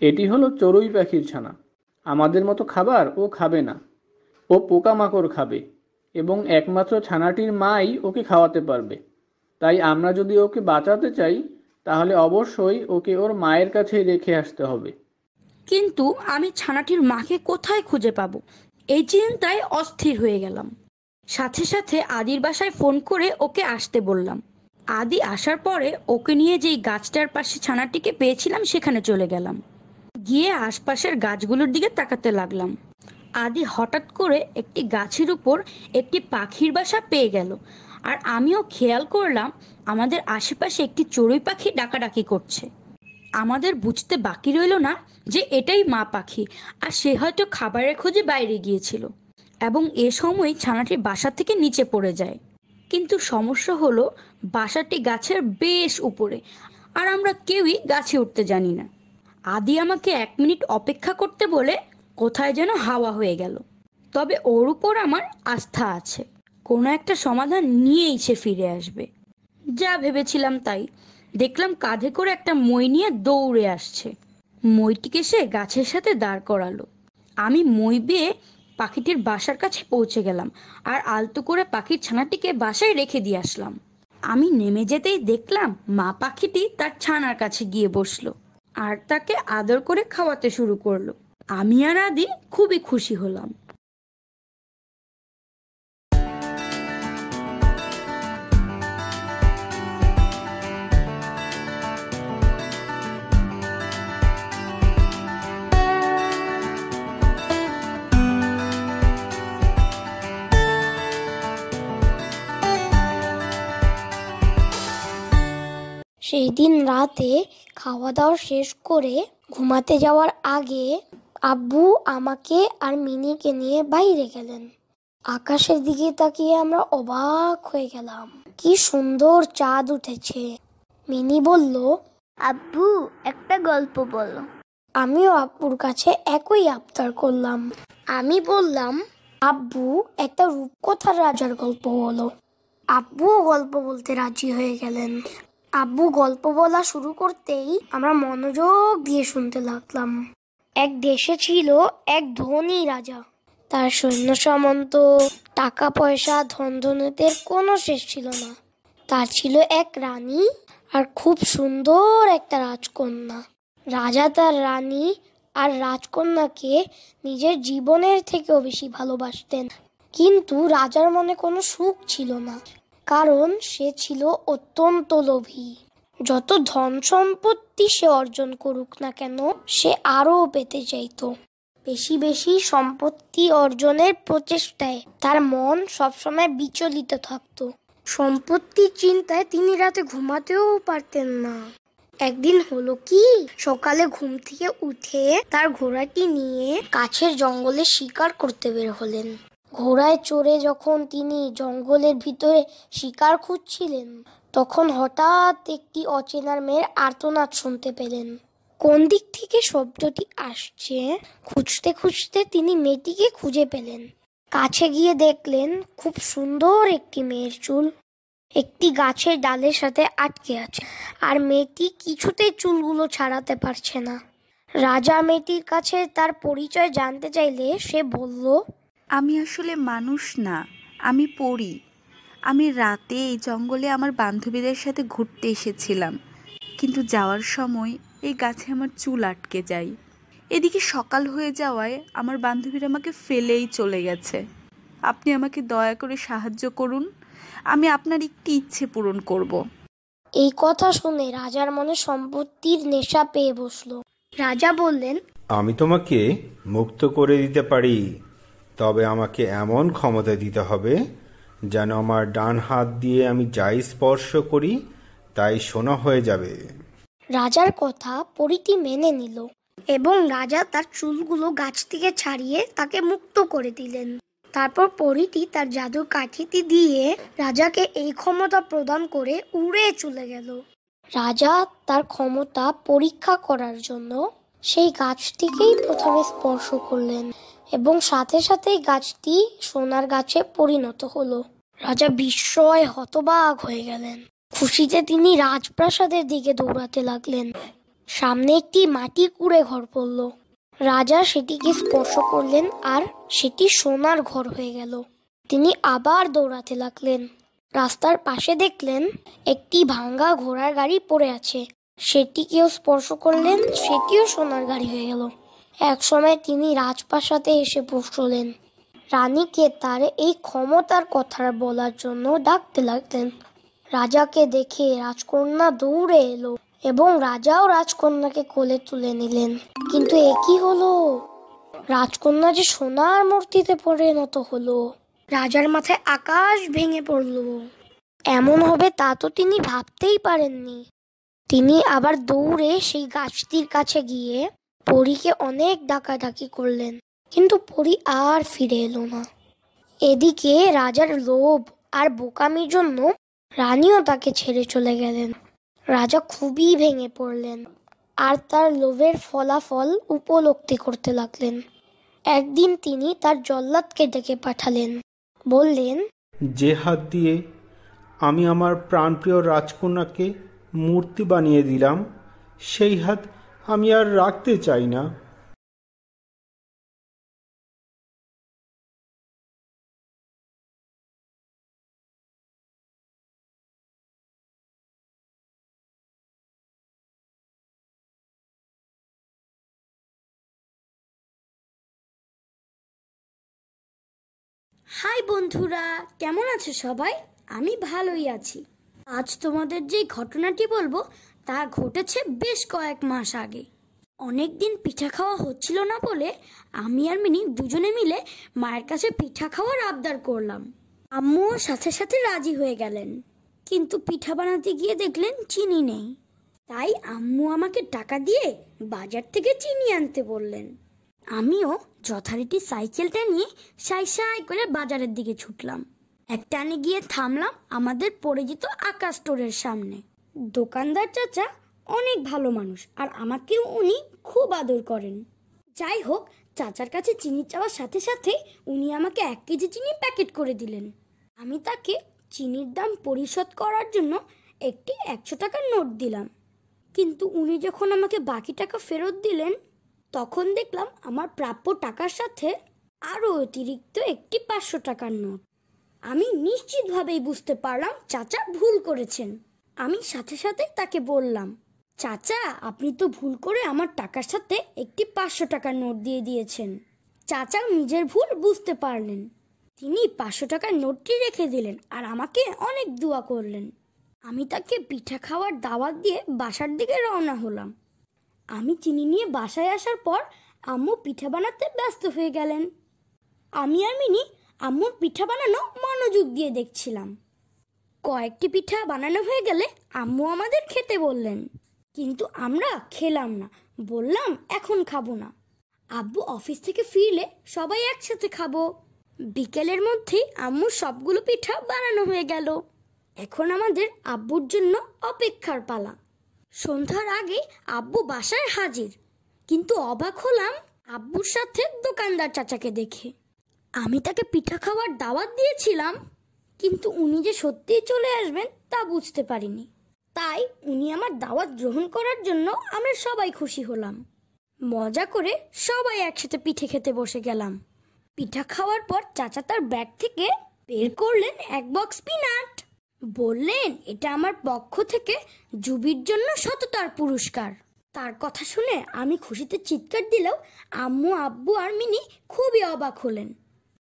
Speaker 3: এটি হলো চড়ুই পাখির ছানা। আমাদের মতো খাবার ও খাবে না, ও পোকামাকড় খাবে এবং একমাত্র ছানাটির মাই ওকে খাওয়াতে পারবে। তাই আমরা যদি ওকে বাঁচাতে চাই তাহলে অবশ্যই ওকে ওর মায়ের কাছে রেখে আসতে হবে।
Speaker 10: কিন্তু আমি ছানাটির মাকে কোথায় খুঁজে পাবো, এই চিন্তায় অস্থির হয়ে গেলাম। সাথে সাথে আদির বাসায় ফোন করে ওকে আসতে বললাম। আদি আসার পরে ওকে নিয়ে যেই গাছটার পাশে ছানাটিকে পেয়েছিলাম সেখানে চলে গেলাম। গিয়ে আশপাশের গাছগুলোর দিকে তাকাতে লাগলাম। আদি হঠাৎ করে একটি গাছের উপর একটি পাখির বাসা পেয়ে গেল, আর আমিও খেয়াল করলাম আমাদের আশেপাশে একটি চড়ুই পাখি ডাকাডাকি করছে। আমাদের বুঝতে বাকি রইল না যে এটাই মা পাখি, আর সে হয়তো খাবারের খোঁজে বাইরে গিয়েছিল এবং এ সময় ছানাটি বাসা থেকে নিচে পড়ে যায়। কিন্তু সমস্যা হলো বাসাটি গাছের বেশ উপরে, আর আমরা কেউই গাছে উঠতে জানি না। আদি আমাকে 1 মিনিট অপেক্ষা করতে বলে কোথায় যেন হাওয়া হয়ে গেল। তবে ওর উপর আমার আস্থা আছে, কোনো একটা সমাধান নিয়েই সে ফিরে আসবে। যা ভেবেছিলাম তাই। দেখলাম কাঁধে করে একটা মই নিয়ে দৌড়ে আসছে। মইটিকে সে গাছের সাথে দাঁড় করালো। আমি মই বেয়ে পাখিটির বাসার কাছে পৌঁছে গেলাম আর আলতো করে পাখির ছানাটিকে বাসায় রেখে দিয়ে আসলাম। আমি নেমে যেতেই দেখলাম মা পাখিটি তার ছানার কাছে গিয়ে বসলো আর তাকে আদর করে খাওয়াতে শুরু করলো। আমি আর আদি খুবই খুশি হলাম।
Speaker 1: সেই দিন রাতে খাওয়া দাওয়া শেষ করে ঘুমাতে যাওয়ার আগে আব্বু আমাকে আর মিনিকে নিয়ে বাইরে গেলেন। আকাশের দিকে তাকিয়ে আমরা অবাক হয়ে গেলাম, কি সুন্দর চাঁদ উঠেছে। মিনি বলল,
Speaker 11: আব্বু একটা গল্প বলো।
Speaker 1: আমিও আব্বুর কাছে একই আবদার করলাম। আমি বললাম, আব্বু একটা রূপকথার রাজার গল্প বলো। আব্বুও গল্প বলতে রাজি হয়ে গেলেন। আব্বু গল্প বলা শুরু করতেই আমরা মনোযোগ দিয়ে শুনতে লাগলাম। এক দেশে ছিল এক ধনী রাজা। তার সৈন্য সামন্ত, টাকা পয়সা, ধন দৌলতের কোনো শেষ ছিল না। তার ছিল এক রানী আর খুব সুন্দর একটা রাজকন্যা। রাজা তার রানী আর রাজকন্যাকে নিজের জীবনের থেকেও বেশি ভালোবাসতেন। কিন্তু রাজার মনে কোনো সুখ ছিল না, কারণ সে ছিল অত্যন্ত লোভী। যত ধন সম্পত্তি সে অর্জন করুক না কেন, সে আরো পেতে চাইতো। বেশি বেশি সম্পত্তি অর্জনের প্রচেষ্টায় তার মন সবসময় বিচলিত থাকতো। সম্পত্তির চিন্তায় তিনি রাতে ঘুমাতেও পারতেন না। একদিন হলো কি, সকালে ঘুম থেকে উঠে তার ঘোড়াটি নিয়ে কাছের জঙ্গলে শিকার করতে বের হলেন। ঘোড়ায় চড়ে যখন তিনি জঙ্গলের ভিতরে শিকার খুঁজছিলেন, তখন হঠাৎ একটি অচেনার মেয়ের আর্তনাদ শুনতে পেলেন। কোন দিক থেকে শব্দটি আসছে খুঁজতে খুঁজতে তিনি মেয়েটিকে খুঁজে পেলেন। কাছে গিয়ে দেখলেন খুব সুন্দর একটি মেয়ের চুল একটি গাছের ডালের সাথে আটকে আছে, আর মেয়েটি কিছুতেই চুলগুলো ছাড়াতে পারছে না। রাজা মেয়েটির কাছে তার পরিচয় জানতে চাইলে সে বলল,
Speaker 8: আমি আসলে মানুষ না, আমি পড়ি। আমি রাতে এই জঙ্গলে আমার বান্ধবীদের সাথে ঘুরতে এসেছিলাম, কিন্তু যাওয়ার সময় এই গাছে আমার চুল আটকে যায়। এদিকে সকাল হয়ে যাওয়ায় আমার বান্ধবীরা আমাকে ফেলেই চলে গেছে। আপনি আমাকে দয়া করে সাহায্য করুন, আমি আপনার একটি ইচ্ছে পূরণ করব।
Speaker 1: এই কথা শুনে রাজার মনে সম্পত্তির নেশা পেয়ে বসলো। রাজা বললেন,
Speaker 12: আমি তোমাকে মুক্ত করে দিতে পারি, তবে আমাকে এমন ক্ষমতা দিতে হবে যেন আমার ডান হাত দিয়ে আমি যাই স্পর্শ করি তাই সোনা হয়ে যাবে।
Speaker 1: রাজার কথা পরীটি মেনে নিল এবং রাজা তার চুলগুলো গাছ থেকে ছাড়িয়ে তাকে মুক্ত করে দিলেন। তারপর পরীটি তার জাদুর কাঠিটি দিয়ে রাজাকে এই ক্ষমতা প্রদান করে উড়ে চলে গেল। রাজা তার ক্ষমতা পরীক্ষা করার জন্য সেই গাছটিকেই প্রথমে স্পর্শ করলেন এবং সাথে সাথেই গাছটি সোনার গাছে পরিণত হলো। রাজা বিস্ময়ে হতবাক হয়ে গেলেন। খুশিতে তিনি রাজপ্রাসাদের দিকে দৌড়াতে লাগলেন। সামনে একটি মাটির কুঁড়ে ঘর পড়ল। রাজা সেটিকে স্পর্শ করলেন আর সেটি সোনার ঘর হয়ে গেল। তিনি আবার দৌড়াতে লাগলেন। রাস্তার পাশে দেখলেন একটি ভাঙা ঘোড়ার গাড়ি পড়ে আছে। সেটিকেও স্পর্শ করলেন, সেটিও সোনার গাড়ি হয়ে গেল। একসময় তিনি রাজপ্রাসাদে এসে পৌঁছলেন। রানীকে তার এই ক্ষমতার কথা বলার জন্য ডাকতে লাগলেন। রাজাকে দেখে রাজকন্যা দৌড়ে এলো এবং রাজাও রাজকন্যাকে কোলে তুলে নিলেন। কিন্তু এ কি হলো, রাজকন্যা যে সোনার মূর্তিতে পরিণত হলো। রাজার মাথায় আকাশ ভেঙে পড়ল। এমন হবে তা তো তিনি ভাবতেই পারেননি। তিনি আবার দৌড়ে সেই গাছটির কাছে গিয়ে পরীকে অনেক ডাকাডাকি করলেন, কিন্তু পরী আর ফিরে এলো না। এদিকে রাজার লোভ আর বোকামির জন্য রানীও তাকে ছেড়ে চলে গেলেন। রাজা খুবই ভেঙে পড়লেন আর তার লোভের ফলাফল উপলব্ধি করতে লাগলেন। একদিন তিনি তার জল্লাদকে ডেকে পাঠালেন। বললেন,
Speaker 12: যে হাত দিয়ে আমি আমার প্রাণপ্রিয় রাজকন্যাকে মূর্তি বানিয়ে দিলাম, সেই হাত আমি আর রাখতে চাই না।
Speaker 1: হাই বন্ধুরা, কেমন আছো সবাই? আমি ভালোই আছি। আজ তোমাদের যে ঘটনাটি বলবো তা ঘটেছে বেশ কয়েক মাস আগে। অনেকদিন পিঠা খাওয়া হচ্ছিল না বলে আমি আর মিনি দুজনে মিলে মায়ের কাছে পিঠা খাওয়ার আবদার করলাম। আম্মুও সাথে সাথে রাজি হয়ে গেলেন, কিন্তু পিঠা বানাতে গিয়ে দেখলেন চিনি নেই।
Speaker 10: তাই আম্মু আমাকে টাকা দিয়ে বাজার থেকে চিনি আনতে বললেন। আমিও যথারীতি সাইকেলটা নিয়ে সাই সাই করে বাজারের দিকে ছুটলাম। এক টানে গিয়ে থামলাম আমাদের পরিচিত আকাশ স্টোরের সামনে। দোকানদার চাচা অনেক ভালো মানুষ, আর আমাকেও উনি খুব আদর করেন। যাই হোক, চাচার কাছে চিনি চাওয়ার সাথে সাথে উনি আমাকে 1 কেজি চিনি প্যাকেট করে দিলেন। আমি তাকে চিনির দাম পরিশোধ করার জন্য একটি 100 টাকার নোট দিলাম, কিন্তু উনি যখন আমাকে বাকি টাকা ফেরত দিলেন তখন দেখলাম আমার প্রাপ্য টাকার সাথে আরও অতিরিক্ত একটি 500 টাকার নোট। আমি নিশ্চিতভাবেই বুঝতে পারলাম চাচা ভুল করেছেন। আমি সাথে সাথে তাকে বললাম, চাচা আপনি তো ভুল করে আমার টাকার সাথে একটি 500 টাকার নোট দিয়ে দিয়েছেন। চাচাও নিজের ভুল বুঝতে পারলেন। তিনি 500 টাকার নোটটি রেখে দিলেন আর আমাকে অনেক দোয়া করলেন। আমি তাকে পিঠা খাওয়ার দাওয়াত দিয়ে বাসার দিকে রওনা হলাম। আমি চিনি নিয়ে বাসায় আসার পর আম্মু পিঠা বানাতে ব্যস্ত হয়ে গেলেন। আমি আর মিনি আম্মুর পিঠা বানানো মনোযোগ দিয়ে দেখছিলাম। কয়েকটি পিঠা বানানো হয়ে গেলে আম্মু আমাদের খেতে বললেন, কিন্তু আমরা খেলাম না, বললাম এখন খাবো না। আব্বু অফিস থেকে ফিরলে সবাই একসাথে খাবো। বিকেলের মধ্যেই আম্মুর সবগুলো পিঠা বানানো হয়ে গেল। এখন আমাদের আব্বুর জন্য অপেক্ষার পালা। সন্ধ্যার আগে আব্বু বাসায় হাজির, কিন্তু অবাক হলাম আব্বুর সাথে দোকানদার চাচাকে দেখে। আমি তাকে পিঠা খাওয়ার দাওয়াত দিয়েছিলাম, কিন্তু উনি যে সত্যিই চলে আসবেন তা বুঝতে পারিনি। তাই উনি আমার দাওয়াত গ্রহণ করার জন্য আমরা সবাই খুশি হলাম। মজা করে সবাই একসাথে পিঠে খেতে বসে গেলাম। পিঠা খাওয়ার পর চাচা তার ব্যাগ থেকে বের করলেন 1 বক্স পিনাট। বললেন এটা আমার পক্ষ থেকে জুবির জন্য সততার পুরস্কার। তার কথা শুনে আমি খুশিতে চিৎকার দিলেও আম্মু, আব্বু আর মিনি খুবই অবাক হলেন।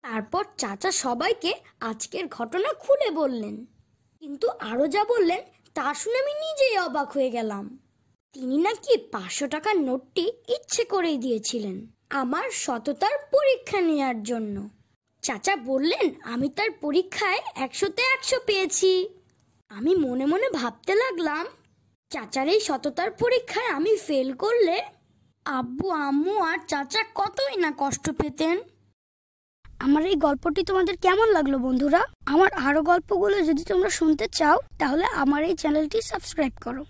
Speaker 10: তারপর চাচা সবাইকে আজকের ঘটনা খুলে বললেন, কিন্তু আরো যা বললেন তা শুনে আমি নিজেই অবাক হয়ে গেলাম। তিনি নাকি 500 টাকার নোটটি ইচ্ছে করেই দিয়েছিলেন আমার সততার পরীক্ষা নেওয়ার জন্য। চাচা বললেন আমি তার পরীক্ষায় 100-তে 100 পেয়েছি। আমি মনে মনে ভাবতে লাগলাম, চাচার এই সততার পরীক্ষায় আমি ফেল করলে আব্বু, আম্মু আর চাচা কতই না কষ্ট পেতেন।
Speaker 1: আমার এই গল্পটি তোমাদের কেমন লাগলো বন্ধুরা? আমার আরো গল্পগুলো যদি তোমরা শুনতে চাও তাহলে আমার এই চ্যানেলটি সাবস্ক্রাইব করো।